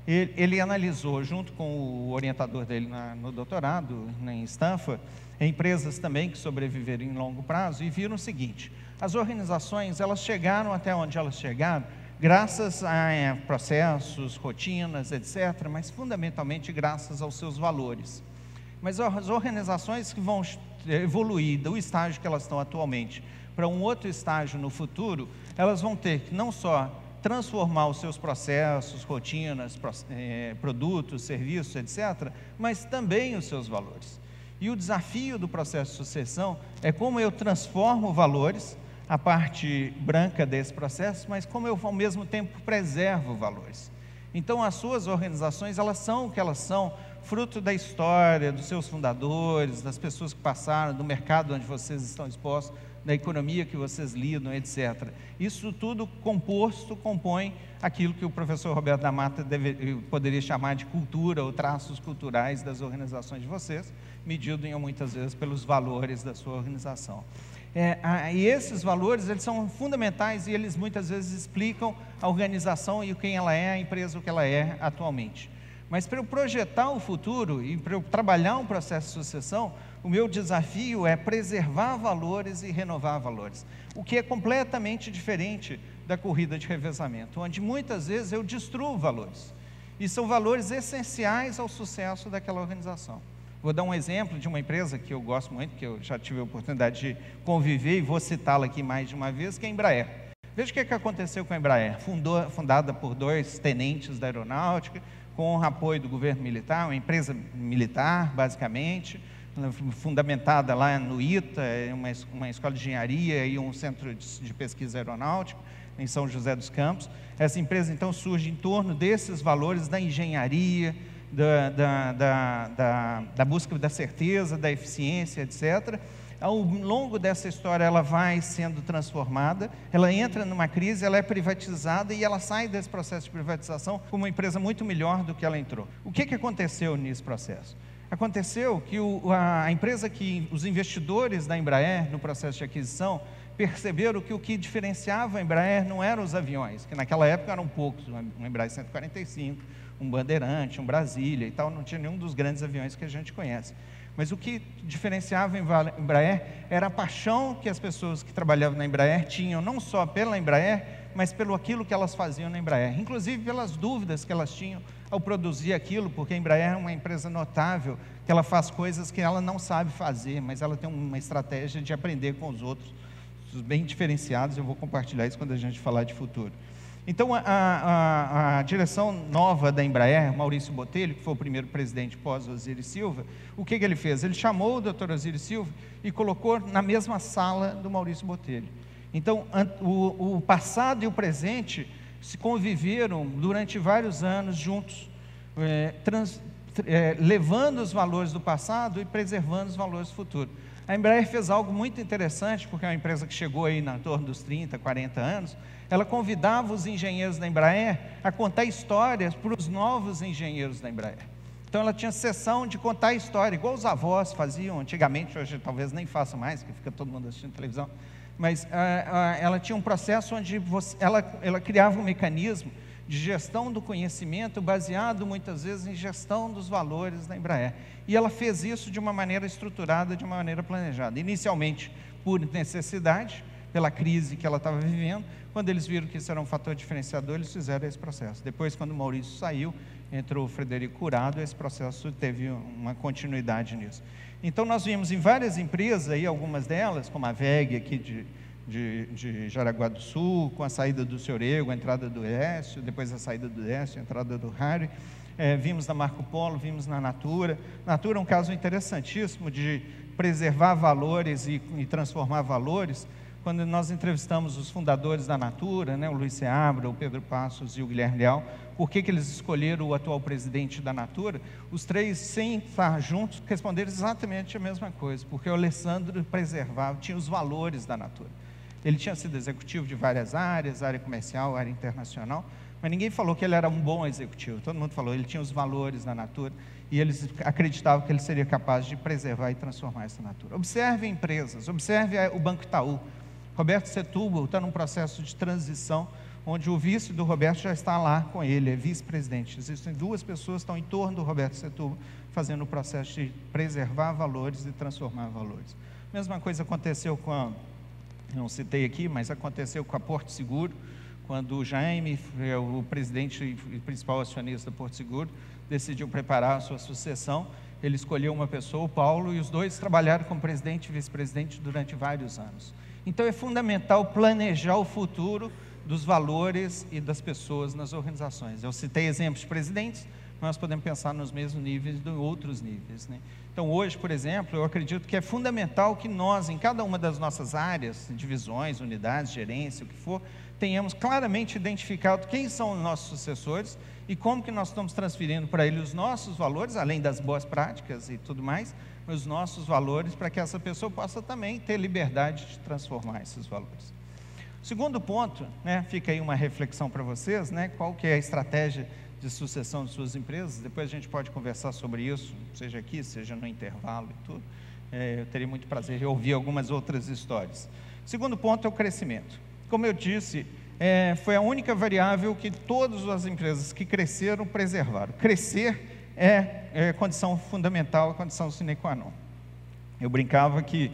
Ele analisou, junto com o orientador dele no doutorado, em Stanford, empresas também que sobreviveram em longo prazo, e viram o seguinte: as organizações, elas chegaram até onde elas chegaram, graças a processos, rotinas, etc., mas fundamentalmente graças aos seus valores. Mas as organizações que vão evoluir do estágio que elas estão atualmente para um outro estágio no futuro, elas vão ter que não só transformar os seus processos, rotinas, produtos, serviços, etc., mas também os seus valores. E o desafio do processo de sucessão é como eu transformo valores, a parte branca desse processo, mas como eu ao mesmo tempo preservo valores. Então as suas organizações, elas são o que elas são, fruto da história, dos seus fundadores, das pessoas que passaram, do mercado onde vocês estão expostos, da economia que vocês lidam, etc. Isso tudo composto compõe aquilo que o professor Roberto da Mata poderia chamar de cultura ou traços culturais das organizações de vocês, medido muitas vezes pelos valores da sua organização. E esses valores, eles são fundamentais e eles muitas vezes explicam a organização e quem ela é, a empresa o que ela é atualmente. Mas para eu projetar o futuro e para eu trabalhar um processo de sucessão, o meu desafio é preservar valores e renovar valores, o que é completamente diferente da corrida de revezamento, onde muitas vezes eu destruo valores, e são valores essenciais ao sucesso daquela organização. Vou dar um exemplo de uma empresa que eu gosto muito, que eu já tive a oportunidade de conviver e vou citá-la aqui mais de uma vez, que é a Embraer. Veja o que aconteceu com a Embraer, fundada por 2 tenentes da aeronáutica, com o apoio do governo militar, uma empresa militar, basicamente, fundamentada lá no ITA, uma escola de engenharia e um centro de pesquisa aeronáutica, em São José dos Campos. Essa empresa, então, surge em torno desses valores da engenharia, da busca da certeza, da eficiência, etc. Ao longo dessa história, ela vai sendo transformada, ela entra numa crise, ela é privatizada e ela sai desse processo de privatização como uma empresa muito melhor do que ela entrou. O que aconteceu nesse processo? Aconteceu que a empresa os investidores da Embraer, no processo de aquisição, perceberam que o que diferenciava a Embraer não eram os aviões, que naquela época eram poucos, um Embraer 145, um Bandeirante, um Brasília e tal, não tinha nenhum dos grandes aviões que a gente conhece. Mas o que diferenciava a Embraer era a paixão que as pessoas que trabalhavam na Embraer tinham, não só pela Embraer, mas pelo aquilo que elas faziam na Embraer, inclusive pelas dúvidas que elas tinham ao produzir aquilo, porque a Embraer é uma empresa notável, que ela faz coisas que ela não sabe fazer, mas ela tem uma estratégia de aprender com os outros, bem diferenciados. Eu vou compartilhar isso quando a gente falar de futuro. Então, a direção nova da Embraer, Maurício Botelho, que foi o primeiro presidente pós-Osiris Silva, o que ele fez? Ele chamou o Dr. Osiris Silva e colocou na mesma sala do Maurício Botelho. Então, o passado e o presente se conviveram durante vários anos juntos, levando os valores do passado e preservando os valores do futuro. A Embraer fez algo muito interessante, porque é uma empresa que chegou aí na torno dos 30, 40 anos, ela convidava os engenheiros da Embraer a contar histórias para os novos engenheiros da Embraer. Então ela tinha sessão de contar a história, igual os avós faziam antigamente, hoje talvez nem façam mais, porque fica todo mundo assistindo televisão. Mas ela tinha um processo onde ela criava um mecanismo de gestão do conhecimento baseado muitas vezes em gestão dos valores da Embraer. E ela fez isso de uma maneira estruturada, de uma maneira planejada. Inicialmente por necessidade, pela crise que ela estava vivendo. Quando eles viram que isso era um fator diferenciador, eles fizeram esse processo. Depois, quando o Maurício saiu, entrou o Frederico Curado, esse processo teve uma continuidade nisso. Então nós vimos em várias empresas, aí, algumas delas, como a VEG aqui de Jaraguá do Sul, com a saída do Sr. Ego, a entrada do Écio, depois a saída do Écio, a entrada do Harry, vimos na Marco Polo, vimos na Natura. Natura é um caso interessantíssimo de preservar valores e transformar valores. Quando nós entrevistamos os fundadores da Natura, o Luiz Seabra, o Pedro Passos e o Guilherme Leal, por que eles escolheram o atual presidente da Natura, os três, sem estar juntos, responderam exatamente a mesma coisa, porque o Alessandro preservava, tinha os valores da Natura. Ele tinha sido executivo de várias áreas, área comercial, área internacional, mas ninguém falou que ele era um bom executivo. Todo mundo falou, ele tinha os valores da Natura, e eles acreditavam que ele seria capaz de preservar e transformar essa Natura. Observe empresas, observe o Banco Itaú. Roberto Setúbal está num processo de transição, onde o vice do Roberto já está lá com ele, é vice-presidente. Existem duas pessoas que estão em torno do Roberto Setúbal, fazendo o processo de preservar valores e transformar valores. Mesma coisa aconteceu com não citei aqui, mas aconteceu com a Porto Seguro, quando o Jaime, o presidente e principal acionista da Porto Seguro, decidiu preparar a sua sucessão. Ele escolheu uma pessoa, o Paulo, e os dois trabalharam como presidente e vice-presidente durante vários anos. Então é fundamental planejar o futuro dos valores e das pessoas nas organizações. Eu citei exemplos de presidentes, mas nós podemos pensar nos mesmos níveis de outros níveis, Então hoje, por exemplo, eu acredito que é fundamental que nós, em cada uma das nossas áreas, divisões, unidades, gerência, o que for, tenhamos claramente identificado quem são os nossos sucessores e como que nós estamos transferindo para eles os nossos valores, além das boas práticas e tudo mais, os nossos valores, para que essa pessoa possa também ter liberdade de transformar esses valores. Segundo ponto, fica aí uma reflexão para vocês, qual que é a estratégia de sucessão de suas empresas. Depois a gente pode conversar sobre isso, seja aqui, seja no intervalo e tudo. Eu teria muito prazer em ouvir algumas outras histórias. Segundo ponto é o crescimento. Como eu disse, foi a única variável que todas as empresas que cresceram preservaram. Crescer é condição fundamental, condição sine qua non. Eu brincava que,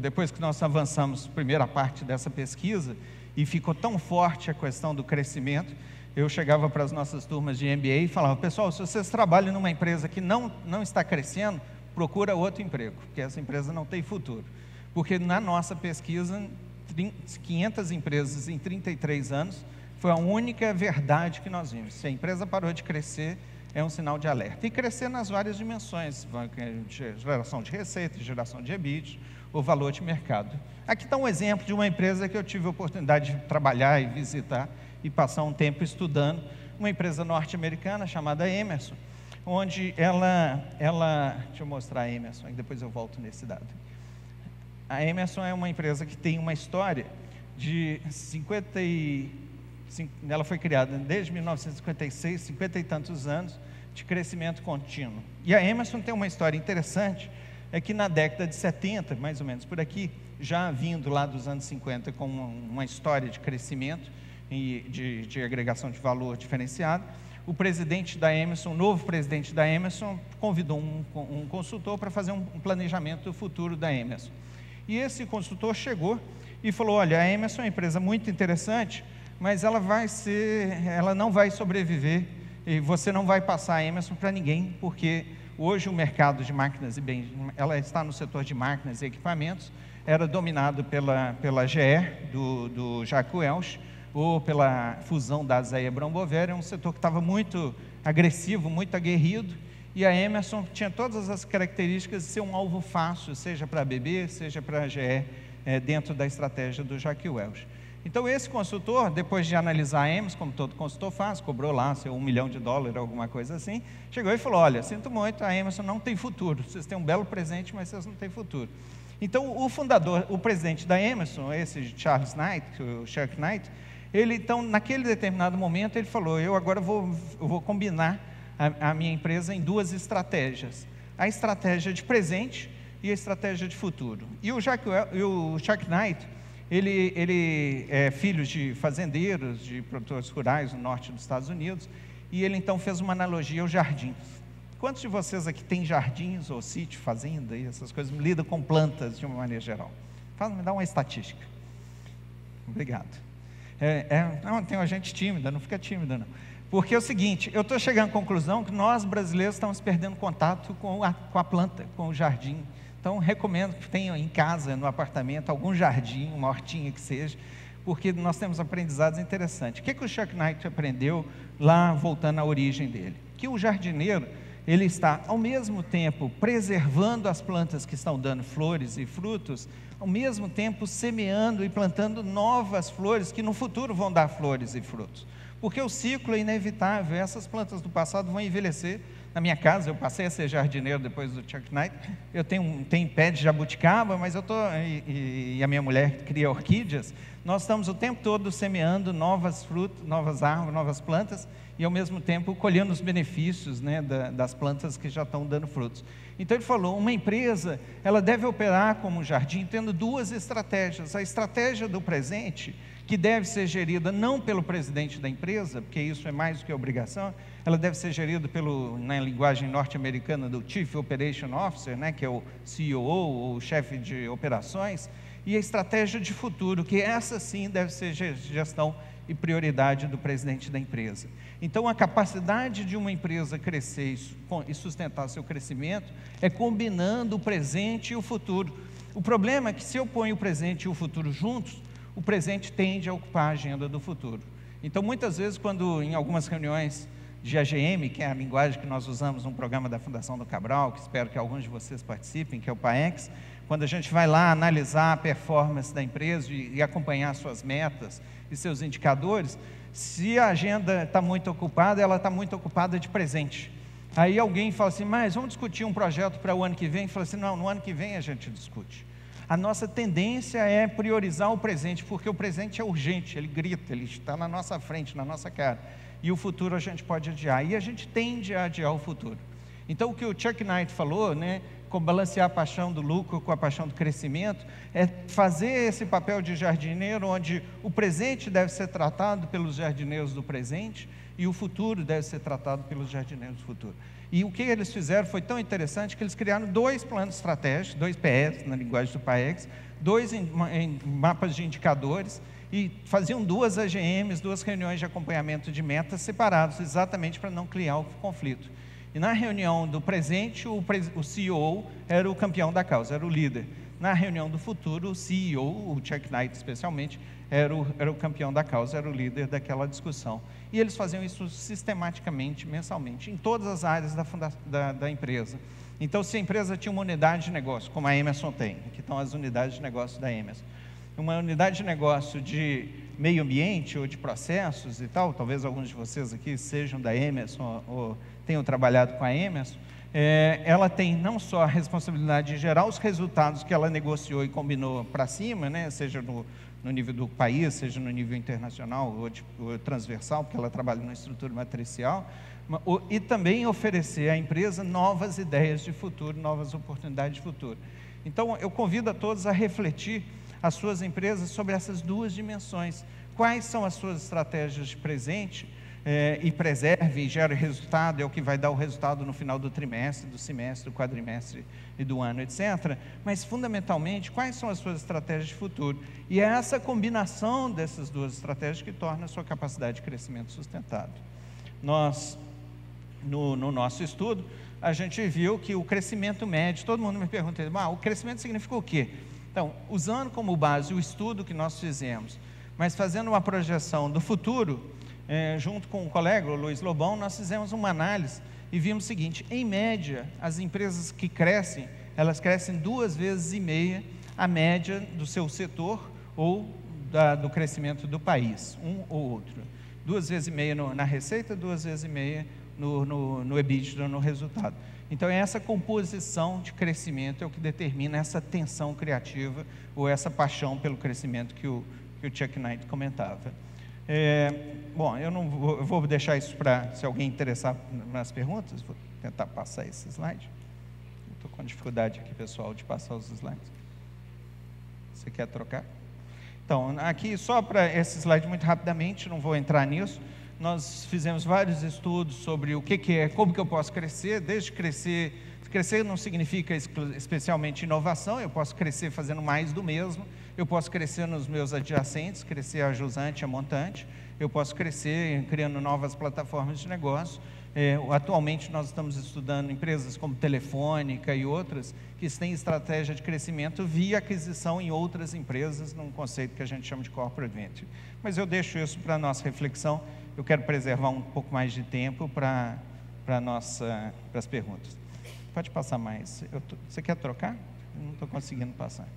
depois que nós avançamos a primeira parte dessa pesquisa, e ficou tão forte a questão do crescimento, eu chegava para as nossas turmas de MBA e falava, pessoal, se vocês trabalham numa empresa que não está crescendo, procura outro emprego, porque essa empresa não tem futuro. Porque na nossa pesquisa, 500 empresas em 33 anos, foi a única verdade que nós vimos. Se a empresa parou de crescer, é um sinal de alerta. E crescer nas várias dimensões, geração de receita, geração de EBIT, o valor de mercado. Aqui está um exemplo de uma empresa que eu tive a oportunidade de trabalhar e visitar e passar um tempo estudando, uma empresa norte-americana chamada Emerson, onde ela deixa eu mostrar a Emerson, e depois eu volto nesse dado. A Emerson é uma empresa que tem uma história de ela foi criada desde 1956, 50 e tantos anos de crescimento contínuo. E a Emerson tem uma história interessante, é que na década de 70, mais ou menos por aqui, já vindo lá dos anos 50 com uma história de crescimento e de agregação de valor diferenciado, o presidente da Emerson, o novo presidente da Emerson, convidou um consultor para fazer um planejamento do futuro da Emerson. E esse consultor chegou e falou, olha, a Emerson é uma empresa muito interessante, mas ela não vai sobreviver e você não vai passar a Emerson para ninguém, porque hoje o mercado de máquinas e bens, ela está no setor de máquinas e equipamentos, era dominado pela GE, do Jacques Welch, ou pela fusão da Zeia Brombover, é um setor que estava muito agressivo, muito aguerrido, e a Emerson tinha todas as características de ser um alvo fácil, seja para a ABB, seja para a GE, dentro da estratégia do Jacques Welch. Então esse consultor, depois de analisar a Emerson, como todo consultor faz, cobrou lá seu $1 milhão, alguma coisa assim, chegou e falou, olha, sinto muito, a Emerson não tem futuro, vocês têm um belo presente, mas vocês não têm futuro. Então o fundador, o presidente da Emerson, esse Charles Knight, o Chuck Knight, ele então naquele determinado momento ele falou, eu agora vou combinar a minha empresa em duas estratégias: a estratégia de presente e a estratégia de futuro. E o Chuck Knight, ele é filho de fazendeiros, de produtores rurais no norte dos Estados Unidos, e ele então fez uma analogia aos jardins. Quantos de vocês aqui têm jardins ou sítio, fazenda e essas coisas, lidam com plantas de uma maneira geral? Me dá uma estatística. Obrigado. Não, tem uma gente tímida, não fica tímida não. Porque é o seguinte, eu estou chegando à conclusão que nós brasileiros estamos perdendo contato com a planta, com o jardim. Então recomendo que tenham em casa, no apartamento, algum jardim, uma hortinha que seja, porque nós temos aprendizados interessantes. O que o Chuck Knight aprendeu lá, voltando à origem dele? Que o jardineiro, ele está ao mesmo tempo preservando as plantas que estão dando flores e frutos, ao mesmo tempo semeando e plantando novas flores que no futuro vão dar flores e frutos. Porque o ciclo é inevitável, essas plantas do passado vão envelhecer. Na minha casa, eu passei a ser jardineiro depois do Chuck Knight, eu tenho pé de jabuticaba, mas e a minha mulher cria orquídeas, nós estamos o tempo todo semeando novas frutas, novas árvores, novas plantas, e ao mesmo tempo colhendo os benefícios, né, das plantas que já estão dando frutos. Então ele falou, uma empresa, ela deve operar como um jardim, tendo duas estratégias: a estratégia do presente, que deve ser gerida não pelo presidente da empresa, porque isso é mais do que obrigação, ela deve ser gerida na linguagem norte-americana, do Chief Operation Officer, né, que é o CEO, ou o chefe de operações, e a estratégia de futuro, que essa sim deve ser gestão e prioridade do presidente da empresa. Então a capacidade de uma empresa crescer e sustentar seu crescimento é combinando o presente e o futuro. O problema é que se eu ponho o presente e o futuro juntos, o presente tende a ocupar a agenda do futuro. Então muitas vezes, quando em algumas reuniões de AGM, que é a linguagem que nós usamos no programa da Fundação do Cabral, que espero que alguns de vocês participem, que é o PAEX, quando a gente vai lá analisar a performance da empresa e acompanhar suas metas e seus indicadores, se a agenda está muito ocupada, ela está muito ocupada de presente. Aí alguém fala assim, mas vamos discutir um projeto para o ano que vem? Fala assim, não, no ano que vem a gente discute. A nossa tendência é priorizar o presente, porque o presente é urgente, ele grita, ele está na nossa frente, na nossa cara. E o futuro a gente pode adiar, e a gente tende a adiar o futuro. Então o que o Chuck Knight falou, né, com balancear a paixão do lucro com a paixão do crescimento, é fazer esse papel de jardineiro, onde o presente deve ser tratado pelos jardineiros do presente, e o futuro deve ser tratado pelos jardineiros do futuro. E o que eles fizeram foi tão interessante que eles criaram 2 planos estratégicos, 2 PS, na linguagem do PAEX, 2 em mapas de indicadores, e faziam 2 AGMs, 2 reuniões de acompanhamento de metas separados, exatamente para não criar o conflito. E na reunião do presente, o CEO era o campeão da causa, era o líder. Na reunião do futuro, o CEO, o Chuck Knight especialmente, era o campeão da causa, era o líder daquela discussão. E eles faziam isso sistematicamente, mensalmente, em todas as áreas da empresa. Então, se a empresa tinha uma unidade de negócio, como a Emerson tem, que estão as unidades de negócio da Emerson, uma unidade de negócio de meio ambiente ou de processos e tal, talvez alguns de vocês aqui sejam da Emerson ou tenham trabalhado com a Emerson, ela tem não só a responsabilidade de gerar os resultados que ela negociou e combinou para cima, né, seja no nível do país, seja no nível internacional ou transversal, porque ela trabalha na estrutura matricial, e também oferecer à empresa novas ideias de futuro, novas oportunidades de futuro. Então, eu convido a todos a refletir as suas empresas sobre essas 2 dimensões. Quais são as suas estratégias de presente, e preserve e gere resultado, é o que vai dar o resultado no final do trimestre, do semestre, do quadrimestre e do ano, etc. Mas, fundamentalmente, quais são as suas estratégias de futuro? E é essa combinação dessas 2 estratégias que torna a sua capacidade de crescimento sustentável. Nós, no nosso estudo, a gente viu que o crescimento médio, todo mundo me pergunta, o crescimento significa o quê? Então, usando como base o estudo que nós fizemos, mas fazendo uma projeção do futuro, junto com o colega, o Luiz Lobão, nós fizemos uma análise e vimos o seguinte: em média, as empresas que crescem, elas crescem 2,5 vezes a média do seu setor ou do crescimento do país, um ou outro. 2,5 vezes na receita, 2,5 vezes no EBITDA, no resultado. Então, essa composição de crescimento é o que determina essa tensão criativa ou essa paixão pelo crescimento que o Chuck Knight comentava. Bom, eu vou deixar isso para, se alguém interessar nas perguntas, vou tentar passar esse slide. Estou com dificuldade aqui, pessoal, de passar os slides. Você quer trocar? Então, aqui só para esse slide muito rapidamente, não vou entrar nisso. Nós fizemos vários estudos sobre o que é, como que eu posso crescer, desde crescer não significa especialmente inovação, eu posso crescer fazendo mais do mesmo, eu posso crescer nos meus adjacentes, crescer a jusante, a montante, eu posso crescer criando novas plataformas de negócio. Atualmente nós estamos estudando empresas como Telefônica e outras que têm estratégia de crescimento via aquisição em outras empresas, num conceito que a gente chama de corporate venture. Mas eu deixo isso para a nossa reflexão, eu quero preservar um pouco mais de tempo para as perguntas. Pode passar mais. Você quer trocar? Eu não estou conseguindo passar.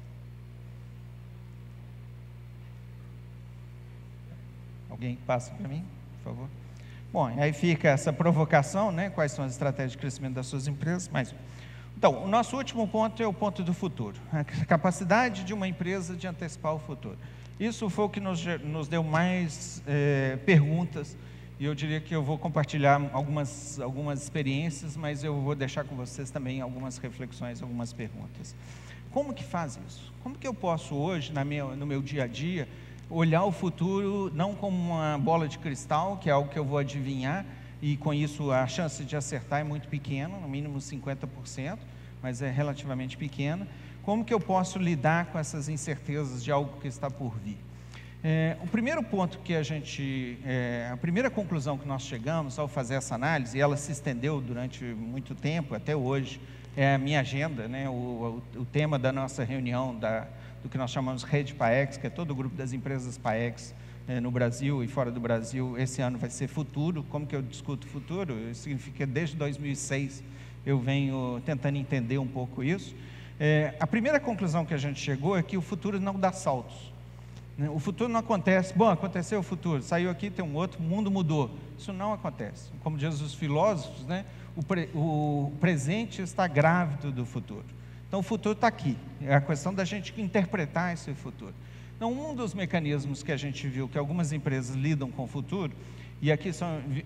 Alguém passa para mim, por favor? Bom, aí fica essa provocação, né? Quais são as estratégias de crescimento das suas empresas? Então, o nosso último ponto é o ponto do futuro. A capacidade de uma empresa de antecipar o futuro. Isso foi o que nos deu mais perguntas. E eu diria que eu vou compartilhar algumas experiências, mas eu vou deixar com vocês também algumas reflexões, algumas perguntas. Como que faz isso? Como que eu posso hoje, no meu dia a dia, olhar o futuro não como uma bola de cristal, que é algo que eu vou adivinhar, e com isso a chance de acertar é muito pequena, no mínimo 50%, mas é relativamente pequena. Como que eu posso lidar com essas incertezas de algo que está por vir? O primeiro ponto que a primeira conclusão que nós chegamos ao fazer essa análise, e ela se estendeu durante muito tempo, até hoje, é a minha agenda, né? O tema da nossa reunião, do que nós chamamos Rede PAEX, que é todo o grupo das empresas PAEX no Brasil e fora do Brasil, esse ano vai ser futuro. Como que eu discuto futuro? Isso significa que desde 2006 eu venho tentando entender um pouco isso. A primeira conclusão que a gente chegou é que o futuro não dá saltos. O futuro não acontece, aconteceu o futuro, saiu aqui, tem um outro, o mundo mudou. Isso não acontece. Como dizem os filósofos, né? O presente está grávido do futuro. Então o futuro está aqui, é a questão da gente interpretar esse futuro. Então um dos mecanismos que a gente viu que algumas empresas lidam com o futuro, e aqui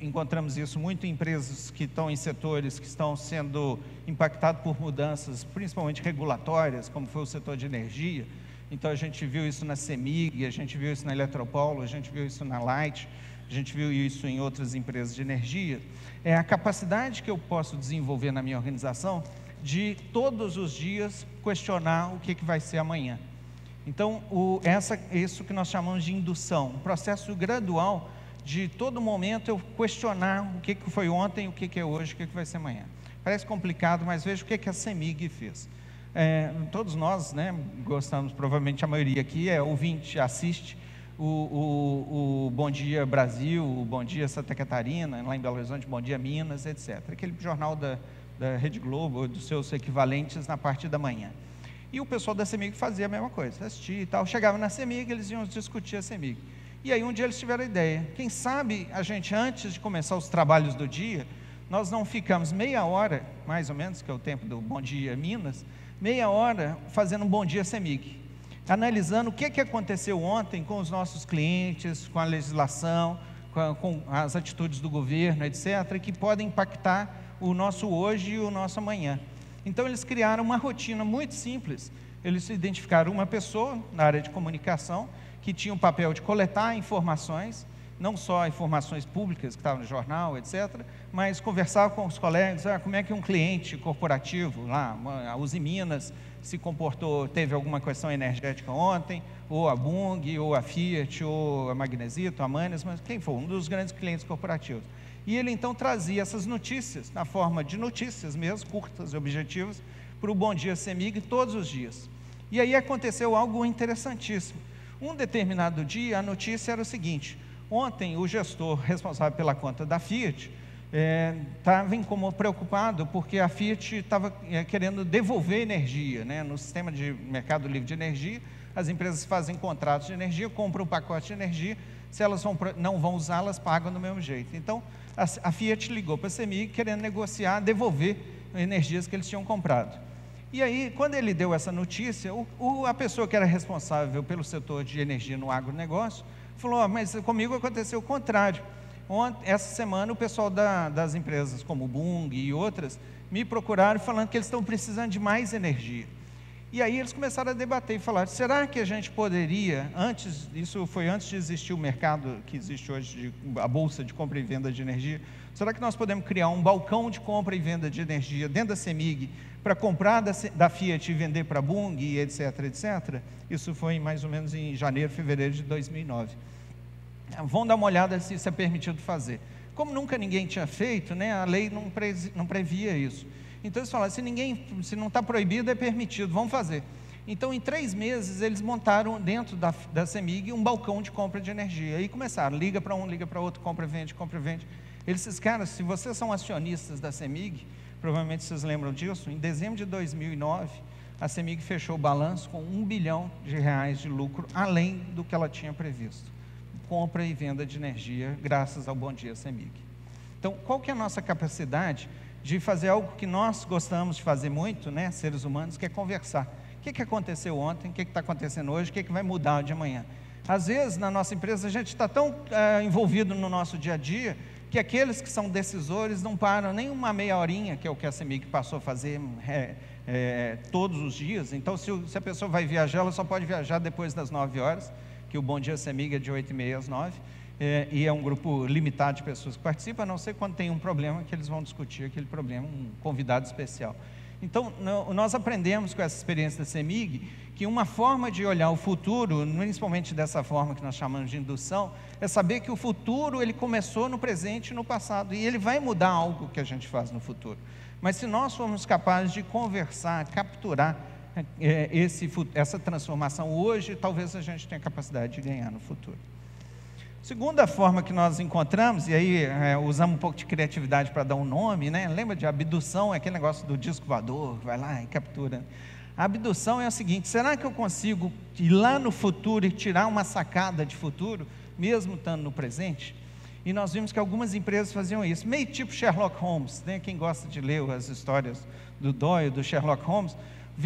encontramos isso muito em empresas que estão em setores que estão sendo impactados por mudanças, principalmente regulatórias, como foi o setor de energia. Então a gente viu isso na CEMIG, a gente viu isso na Eletropaulo, a gente viu isso na Light, a gente viu isso em outras empresas de energia. É a capacidade que eu posso desenvolver na minha organização de todos os dias questionar o que vai ser amanhã. Então, isso que nós chamamos de indução, um processo gradual de todo momento eu questionar o que foi ontem, o que é hoje, o que vai ser amanhã. Parece complicado, mas veja o que a CEMIG fez. Todos nós, né, gostamos, provavelmente a maioria aqui ouvinte, assiste o Bom Dia Brasil, o Bom Dia Santa Catarina, lá em Belo Horizonte, Bom Dia Minas, etc. Aquele jornal da Rede Globo, dos seus equivalentes na parte da manhã. E o pessoal da CEMIG fazia a mesma coisa, assistia e tal. Chegava na CEMIG, eles iam discutir a CEMIG. E aí um dia eles tiveram a ideia, quem sabe a gente, antes de começar os trabalhos do dia, nós não ficamos meia hora, mais ou menos, que é o tempo do Bom Dia Minas, meia hora fazendo um Bom Dia CEMIG, analisando o que aconteceu ontem com os nossos clientes, com a legislação, com as atitudes do governo, etc., que podem impactar o nosso hoje e o nosso amanhã. Então eles criaram uma rotina muito simples. Eles identificaram uma pessoa na área de comunicação que tinha o papel de coletar informações, não só informações públicas que estavam no jornal, etc., mas conversar com os colegas, como é que um cliente corporativo lá, a Uzi Minas, se comportou, teve alguma questão energética ontem, ou a Bung, ou a Fiat, ou a Magnesito, a Manes, mas quem for, um dos grandes clientes corporativos. E ele então trazia essas notícias, na forma de notícias mesmo, curtas e objetivas, para o Bom Dia CEMIG todos os dias. E aí aconteceu algo interessantíssimo. Um determinado dia, a notícia era o seguinte: ontem o gestor responsável pela conta da Fiat estava preocupado porque a Fiat estava querendo devolver energia, né? No sistema de mercado livre de energia, as empresas fazem contratos de energia, compram um pacote de energia, se elas não vão usá-las, pagam do mesmo jeito. Então, a Fiat ligou para a CEMIG querendo negociar, devolver energias que eles tinham comprado. E aí, quando ele deu essa notícia, a pessoa que era responsável pelo setor de energia no agronegócio Falou, mas comigo aconteceu o contrário. Essa semana o pessoal das empresas como o Bung e outras me procuraram falando que eles estão precisando de mais energia. E aí eles começaram a debater e falar, será que a gente poderia, isso foi antes de existir o mercado que existe hoje, a bolsa de compra e venda de energia, será que nós podemos criar um balcão de compra e venda de energia dentro da CEMIG para comprar da Fiat e vender para a Bung, e etc, etc? Isso foi mais ou menos em janeiro, fevereiro de 2009. Vão dar uma olhada se isso é permitido fazer. Como nunca ninguém tinha feito, né, a lei não previa isso. Então eles falaram, se não está proibido, é permitido, vamos fazer. Então em 3 meses eles montaram dentro da CEMIG um balcão de compra de energia. Aí começaram, liga para um, liga para outro, compra e vende, compra e vende. Eles disseram, cara, se vocês são acionistas da CEMIG, provavelmente vocês lembram disso, em dezembro de 2009, a CEMIG fechou o balanço com R$1 bilhão de lucro, além do que ela tinha previsto. Compra e venda de energia, graças ao Bom Dia CEMIG. Então, qual que é a nossa capacidade de fazer algo que nós gostamos de fazer muito, né, seres humanos, que é conversar. O que aconteceu ontem, o que está acontecendo hoje, o que vai mudar de amanhã. Às vezes, na nossa empresa, a gente está tão envolvido no nosso dia a dia, que aqueles que são decisores não param nem uma meia horinha, que é o que a CEMIG passou a fazer todos os dias. Então, se a pessoa vai viajar, ela só pode viajar depois das 9 horas, que o Bom Dia CEMIG é de 8h30 às 9h. E é um grupo limitado de pessoas que participam, a não ser quando tem um problema que eles vão discutir aquele problema, um convidado especial. Então, nós aprendemos com essa experiência da CEMIG que uma forma de olhar o futuro, principalmente dessa forma que nós chamamos de indução, é saber que o futuro ele começou no presente e no passado, e ele vai mudar algo que a gente faz no futuro. Mas se nós formos capazes de conversar, capturar essa transformação hoje, talvez a gente tenha capacidade de ganhar no futuro. Segunda forma que nós encontramos, e aí usamos um pouco de criatividade para dar um nome, né? Lembra de abdução, é aquele negócio do disco voador, vai lá e captura. A abdução é o seguinte, será que eu consigo ir lá no futuro e tirar uma sacada de futuro, mesmo estando no presente? E nós vimos que algumas empresas faziam isso, meio tipo Sherlock Holmes, né? Quem gosta de ler as histórias do Doyle, do Sherlock Holmes,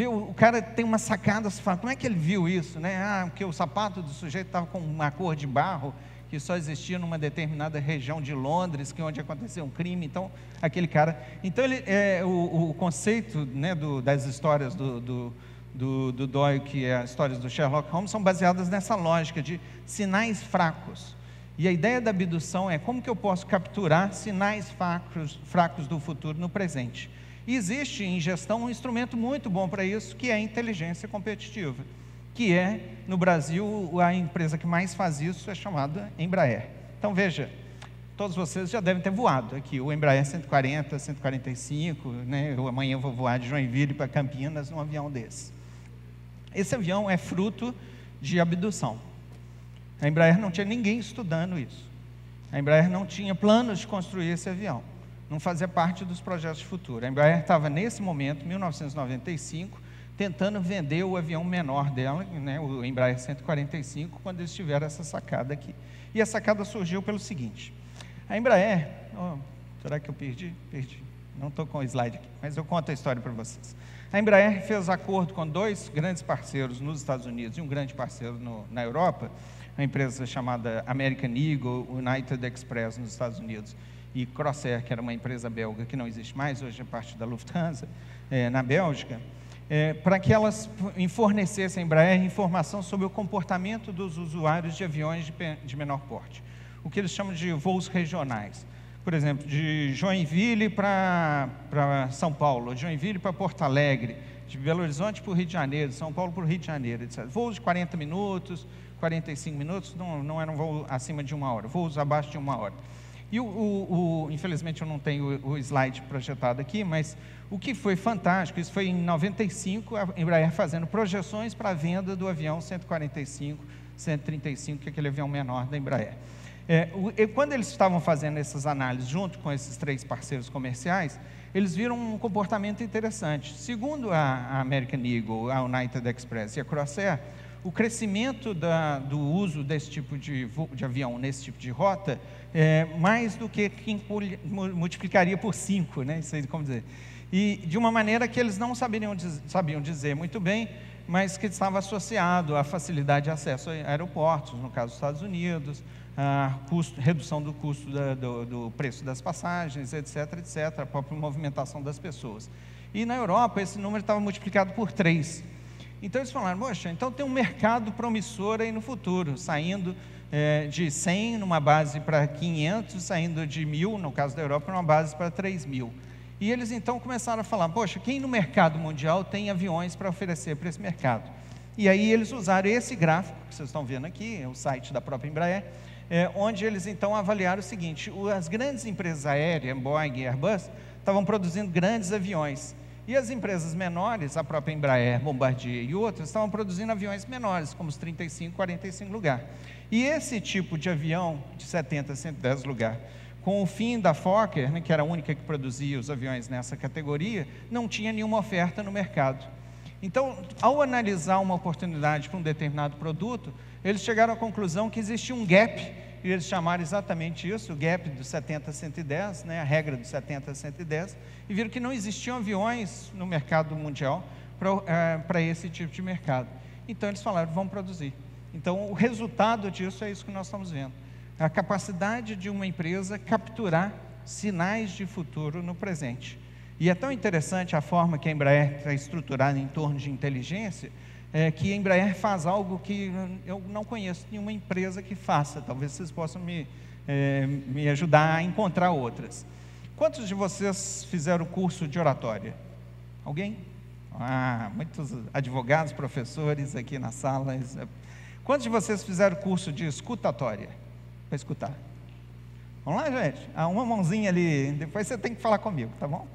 o cara tem uma sacada, você fala, como é que ele viu isso, né? Porque o sapato do sujeito estava com uma cor de barro, que só existia numa determinada região de Londres, que é onde aconteceu um crime. Então, aquele cara... Então, o conceito, né, das histórias do Doyle, que é as histórias do Sherlock Holmes, são baseadas nessa lógica de sinais fracos. E a ideia da abdução é como que eu posso capturar sinais fracos do futuro no presente. E existe em gestão um instrumento muito bom para isso, que é a inteligência competitiva, que é, no Brasil, a empresa que mais faz isso é chamada Embraer. Então, veja, todos vocês já devem ter voado aqui, o Embraer 140, 145, né? Amanhã eu vou voar de Joinville para Campinas num avião desse. Esse avião é fruto de abdução. A Embraer não tinha ninguém estudando isso. A Embraer não tinha planos de construir esse avião. Não fazia parte dos projetos de futuro. A Embraer estava, nesse momento, 1995, tentando vender o avião menor dela, né, o Embraer 145, quando eles tiveram essa sacada aqui. E a sacada surgiu pelo seguinte, a Embraer, será que eu perdi? Perdi, não estou com o slide aqui, mas eu conto a história para vocês. A Embraer fez acordo com 2 grandes parceiros nos Estados Unidos e um grande parceiro na Europa, uma empresa chamada American Eagle, United Express nos Estados Unidos, e Crossair, que era uma empresa belga que não existe mais, hoje é parte da Lufthansa, na Bélgica, para que elas fornecessem à Embraer informação sobre o comportamento dos usuários de aviões de menor porte, o que eles chamam de voos regionais. Por exemplo, de Joinville para São Paulo, de Joinville para Porto Alegre, de Belo Horizonte para o Rio de Janeiro, de São Paulo para o Rio de Janeiro, etc. Voos de 40 minutos, 45 minutos, não era um voo acima de 1 hora, voos abaixo de 1 hora. E infelizmente eu não tenho o slide projetado aqui, mas o que foi fantástico, isso foi em 95, a Embraer fazendo projeções para a venda do avião 145, 135, que é aquele avião menor da Embraer. Quando eles estavam fazendo essas análises junto com esses 3 parceiros comerciais, eles viram um comportamento interessante. Segundo a American Eagle, a United Express e a Crossair, o crescimento do uso desse tipo de avião, nesse tipo de rota, mais do que multiplicaria por 5, né? Isso aí, como dizer. e de uma maneira que eles não sabiam dizer muito bem, mas que estava associado à facilidade de acesso a aeroportos, no caso dos Estados Unidos, a redução do custo do preço das passagens, etc., etc., a própria movimentação das pessoas. E na Europa, esse número estava multiplicado por 3. Então eles falaram, poxa, então tem um mercado promissor aí no futuro, saindo de 100 numa base para 500, saindo de 1.000, no caso da Europa, numa base para 3.000. E eles então começaram a falar, poxa, quem no mercado mundial tem aviões para oferecer para esse mercado? E aí eles usaram esse gráfico, que vocês estão vendo aqui, é o site da própria Embraer, onde eles então avaliaram o seguinte, as grandes empresas aéreas, Boeing e Airbus, estavam produzindo grandes aviões, e as empresas menores, a própria Embraer, Bombardier e outras, estavam produzindo aviões menores, como os 35, 45 lugar. E esse tipo de avião, de 70, 110 lugar, com o fim da Fokker, né, que era a única que produzia os aviões nessa categoria, não tinha nenhuma oferta no mercado. Então, ao analisar uma oportunidade para um determinado produto, eles chegaram à conclusão que existia um gap, e eles chamaram exatamente isso, o gap do 70 a 110, né, a regra do 70 a 110, e viram que não existiam aviões no mercado mundial para esse tipo de mercado. Então, eles falaram, vamos produzir. Então, o resultado disso é isso que nós estamos vendo. A capacidade de uma empresa capturar sinais de futuro no presente. E é tão interessante a forma que a Embraer está estruturada em torno de inteligência, que a Embraer faz algo que eu não conheço nenhuma empresa que faça. Talvez vocês possam me ajudar a encontrar outras. Quantos de vocês fizeram o curso de oratória? Alguém? Muitos advogados, professores aqui na sala. Quantos de vocês fizeram o curso de escutatória? Para escutar. Vamos lá, gente? Uma mãozinha ali, depois você tem que falar comigo, tá bom?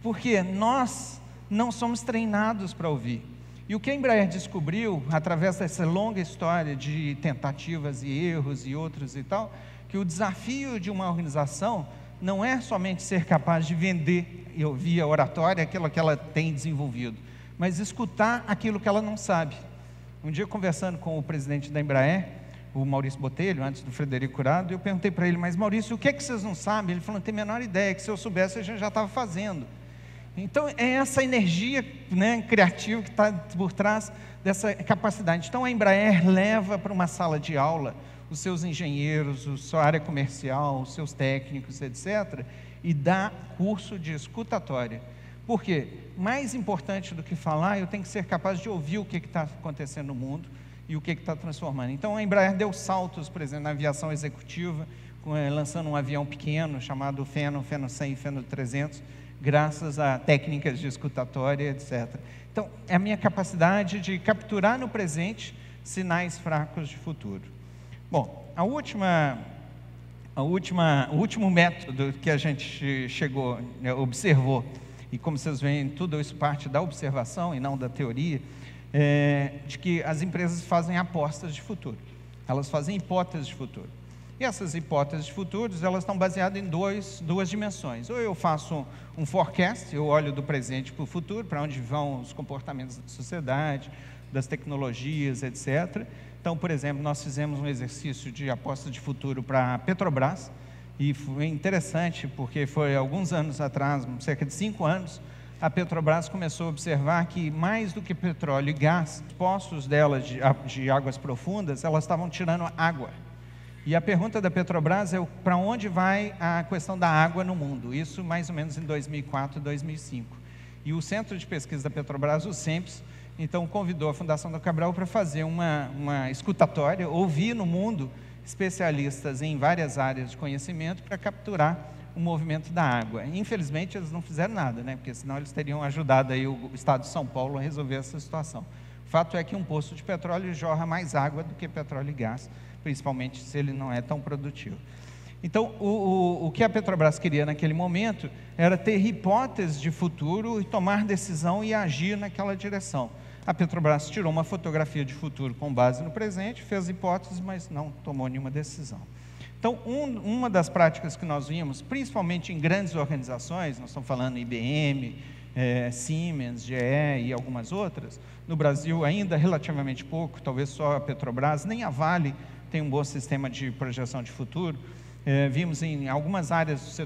Porque nós não somos treinados para ouvir. E o que a Embraer descobriu, através dessa longa história de tentativas e erros e outros e tal, que o desafio de uma organização não é somente ser capaz de vender e ouvir a oratória, aquilo que ela tem desenvolvido, mas escutar aquilo que ela não sabe. Um dia, conversando com o presidente da Embraer, o Maurício Botelho, antes do Frederico Curado, eu perguntei para ele, mas Maurício, o que é que vocês não sabem? Ele falou, não tem a menor ideia, que se eu soubesse a gente já estava fazendo. Então, é essa energia, né, criativa que está por trás dessa capacidade. Então, a Embraer leva para uma sala de aula os seus engenheiros, a sua área comercial, os seus técnicos, etc., e dá curso de escutatória. Por quê? Mais importante do que falar, eu tenho que ser capaz de ouvir o que está acontecendo no mundo e o que está transformando. Então, a Embraer deu saltos, por exemplo, na aviação executiva, lançando um avião pequeno chamado Feno 100 e Feno 300, graças a técnicas de escutatória, etc. Então, é a minha capacidade de capturar no presente sinais fracos de futuro. Bom, o último método que a gente observou, e como vocês veem, tudo isso parte da observação e não da teoria, de que as empresas fazem apostas de futuro, elas fazem hipóteses de futuro. E essas hipóteses de futuros, elas estão baseadas em duas dimensões. Ou eu faço um forecast, eu olho do presente para o futuro, para onde vão os comportamentos da sociedade, das tecnologias, etc. Então, por exemplo, nós fizemos um exercício de aposta de futuro para a Petrobras, e foi interessante, porque foi alguns anos atrás, cerca de 5 anos, a Petrobras começou a observar que mais do que petróleo e gás, os poços dela de águas profundas, elas estavam tirando água. E a pergunta da Petrobras é para onde vai a questão da água no mundo, isso mais ou menos em 2004, 2005. E o Centro de Pesquisa da Petrobras, o CEMPES, então convidou a Fundação Dom Cabral para fazer uma escutatória, ouvir no mundo especialistas em várias áreas de conhecimento para capturar o movimento da água. Infelizmente, eles não fizeram nada, né? Porque senão eles teriam ajudado aí o Estado de São Paulo a resolver essa situação. O fato é que um poço de petróleo jorra mais água do que petróleo e gás, principalmente se ele não é tão produtivo. Então, o que a Petrobras queria naquele momento era ter hipóteses de futuro e tomar decisão e agir naquela direção. A Petrobras tirou uma fotografia de futuro com base no presente, fez hipóteses, mas não tomou nenhuma decisão. Então, uma das práticas que nós vimos, principalmente em grandes organizações, nós estamos falando IBM, Siemens, GE e algumas outras, no Brasil ainda relativamente pouco, talvez só a Petrobras, nem a Vale tem um bom sistema de projeção de futuro, Vimos em algumas áreas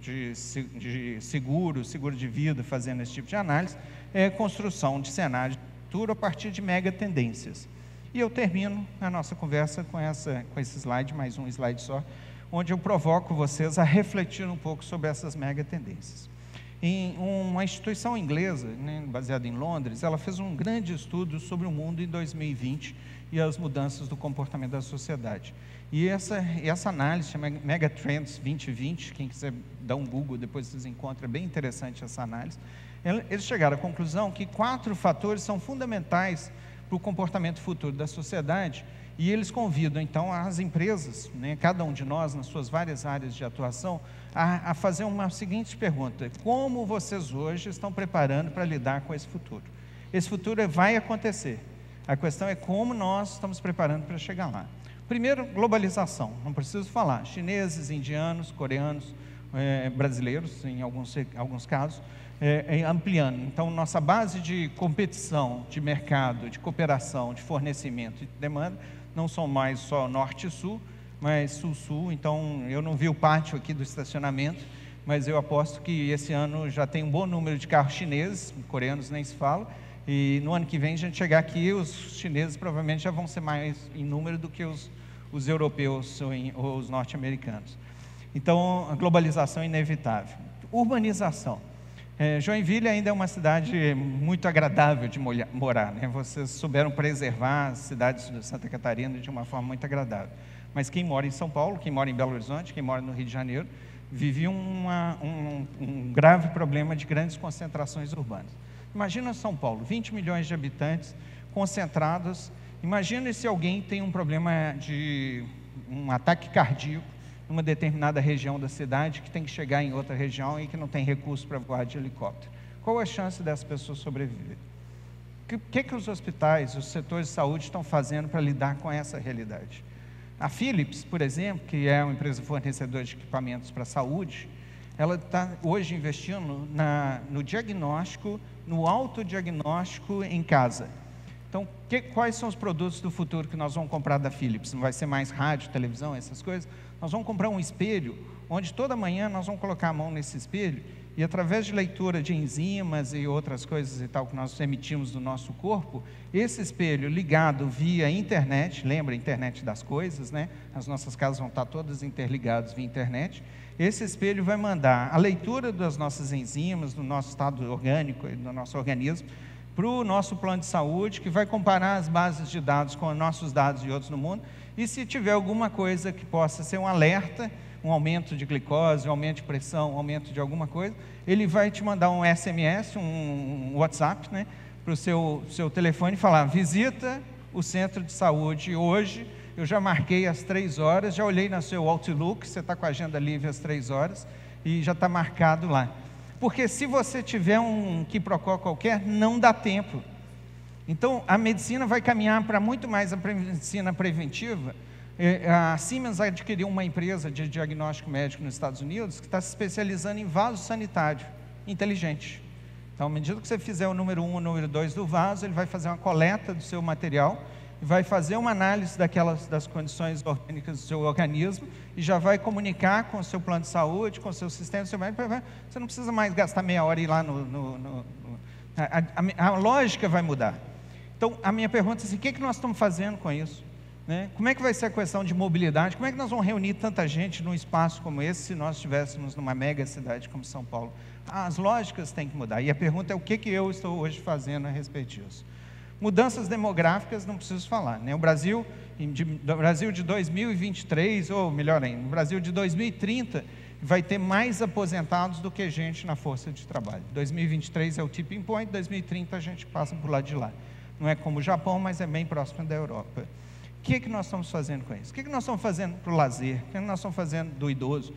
de seguro de vida, fazendo esse tipo de análise, construção de cenário de futuro a partir de mega tendências. E eu termino a nossa conversa com esse slide, mais um slide só, onde eu provoco vocês a refletir um pouco sobre essas mega tendências. Em uma instituição inglesa, né, baseada em Londres, ela fez um grande estudo sobre o mundo em 2020 e as mudanças do comportamento da sociedade. E essa análise chama Megatrends 2020, quem quiser dar um Google, depois vocês encontram, é bem interessante essa análise. Eles chegaram à conclusão que 4 fatores são fundamentais para o comportamento futuro da sociedade, e eles convidam, então, as empresas, né, cada um de nós, nas suas várias áreas de atuação, a fazer uma seguinte pergunta: como vocês hoje estão preparando para lidar com esse futuro? Esse futuro vai acontecer, a questão é como nós estamos preparando para chegar lá. Primeiro, globalização, não preciso falar, chineses, indianos, coreanos, brasileiros, em alguns casos, ampliando. Então, nossa base de competição, de mercado, de cooperação, de fornecimento e de demanda, não são mais só norte e sul, mas sul-sul. Então, eu não vi o pátio aqui do estacionamento, mas eu aposto que esse ano já tem um bom número de carros chineses, coreanos nem se fala, e no ano que vem, a gente chegar aqui, os chineses provavelmente já vão ser mais em número do que os europeus ou os norte-americanos. Então, a globalização é inevitável. Urbanização. Joinville ainda é uma cidade muito agradável de morar, né? Vocês souberam preservar as cidades de Santa Catarina de uma forma muito agradável. Mas quem mora em São Paulo, quem mora em Belo Horizonte, quem mora no Rio de Janeiro, vive um grave problema de grandes concentrações urbanas. Imagina São Paulo, 20 milhões de habitantes concentrados. Imagina se alguém tem um problema de um ataque cardíaco numa determinada região da cidade, que tem que chegar em outra região e que não tem recurso para voar de helicóptero. Qual a chance dessa pessoa sobreviver? O que os hospitais, os setores de saúde estão fazendo para lidar com essa realidade? A Philips, por exemplo, que é uma empresa fornecedora de equipamentos para a saúde, ela está hoje investindo no diagnóstico, no autodiagnóstico em casa. Então, quais são os produtos do futuro que nós vamos comprar da Philips? Não vai ser mais rádio, televisão, essas coisas? Nós vamos comprar um espelho, onde toda manhã nós vamos colocar a mão nesse espelho e, através de leitura de enzimas e outras coisas e tal que nós emitimos do nosso corpo, esse espelho ligado via internet, lembra a internet das coisas, né? As nossas casas vão estar todas interligadas via internet. Esse espelho vai mandar a leitura das nossas enzimas, do nosso estado orgânico, do nosso organismo, para o nosso plano de saúde, que vai comparar as bases de dados com nossos dados e outros no mundo, e se tiver alguma coisa que possa ser um alerta, um aumento de glicose, um aumento de pressão, um aumento de alguma coisa, ele vai te mandar um SMS, um WhatsApp, né, para o seu telefone e falar: visita o centro de saúde hoje, eu já marquei às 3 horas, já olhei no seu Outlook, você está com a agenda livre às 3 horas, e já está marcado lá. Porque se você tiver um quiprocó qualquer, não dá tempo. Então, a medicina vai caminhar para muito mais a medicina preventiva. A Siemens adquiriu uma empresa de diagnóstico médico nos Estados Unidos que está se especializando em vaso sanitário inteligente. Então, à medida que você fizer o número 1, o número 2 do vaso, ele vai fazer uma coleta do seu material, vai fazer uma análise das condições orgânicas do seu organismo e já vai comunicar com o seu plano de saúde, com o seu sistema, você não precisa mais gastar meia hora e ir lá a lógica vai mudar. Então, a minha pergunta é assim: o que nós estamos fazendo com isso? Né? Como é que vai ser a questão de mobilidade? Como é que nós vamos reunir tanta gente num espaço como esse, se nós estivéssemos numa mega cidade como São Paulo? As lógicas têm que mudar, e a pergunta é: o que eu estou hoje fazendo a respeito disso? Mudanças demográficas, não preciso falar, né? O Brasil de 2023, ou melhor ainda, no Brasil de 2030, vai ter mais aposentados do que gente na força de trabalho. 2023 é o tipping point, 2030 a gente passa por lá de lá. Não é como o Japão, mas é bem próximo da Europa. O que nós estamos fazendo com isso? O que nós estamos fazendo para o lazer? O que nós estamos fazendo do idoso?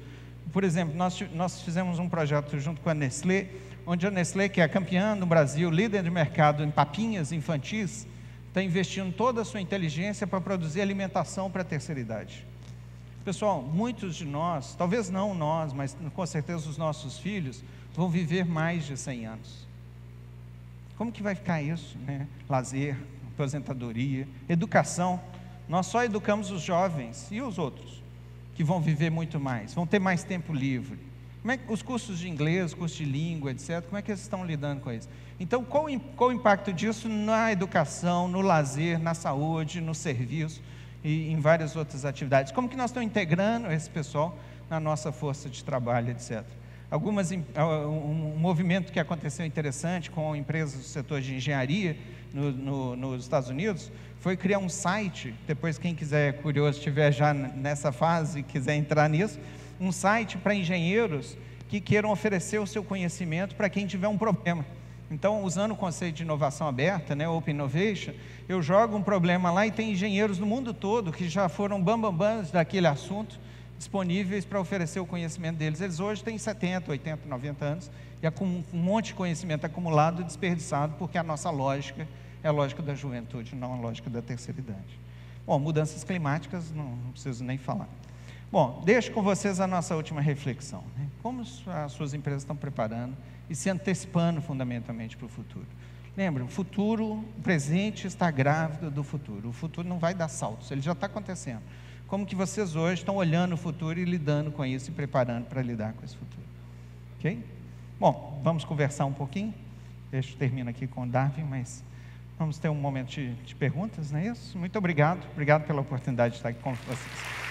Por exemplo, nós fizemos um projeto junto com a Nestlé, onde a Nestlé, que é campeã no Brasil, líder de mercado em papinhas infantis, está investindo toda a sua inteligência para produzir alimentação para a terceira idade. Pessoal, muitos de nós, talvez não nós, mas com certeza os nossos filhos, vão viver mais de 100 anos. Como que vai ficar isso, né? Lazer, aposentadoria, educação. Nós só educamos os jovens e os outros. que vão viver muito mais, vão ter mais tempo livre. Como é que os cursos de inglês, cursos de língua, etc., como é que eles estão lidando com isso? Então, qual o impacto disso na educação, no lazer, na saúde, no serviço e em várias outras atividades? Como que nós estamos integrando esse pessoal na nossa força de trabalho, etc.? Um movimento que aconteceu interessante com empresas do setor de engenharia nos Estados Unidos foi criar um site. Depois, quem quiser, curioso, estiver já nessa fase e quiser entrar nisso, um site para engenheiros que queiram oferecer o seu conhecimento para quem tiver um problema. Então, usando o conceito de inovação aberta, Open Innovation, eu jogo um problema lá e tem engenheiros do mundo todo que já foram bambambãs daquele assunto, disponíveis para oferecer o conhecimento deles. Eles hoje têm 70, 80, 90 anos e com um monte de conhecimento acumulado e desperdiçado, porque a nossa lógica é a lógica da juventude, não a lógica da terceira idade. Bom, mudanças climáticas, não preciso nem falar. Bom, deixo com vocês a nossa última reflexão. Como as suas empresas estão preparando e se antecipando fundamentalmente para o futuro? Lembra, o presente está grávido do futuro. O futuro não vai dar saltos, ele já está acontecendo. Como que vocês hoje estão olhando o futuro e lidando com isso e preparando para lidar com esse futuro? Ok? Bom, vamos conversar um pouquinho. Eu termino aqui com o Darwin, mas vamos ter um momento de perguntas, não é isso? Muito obrigado pela oportunidade de estar aqui com vocês.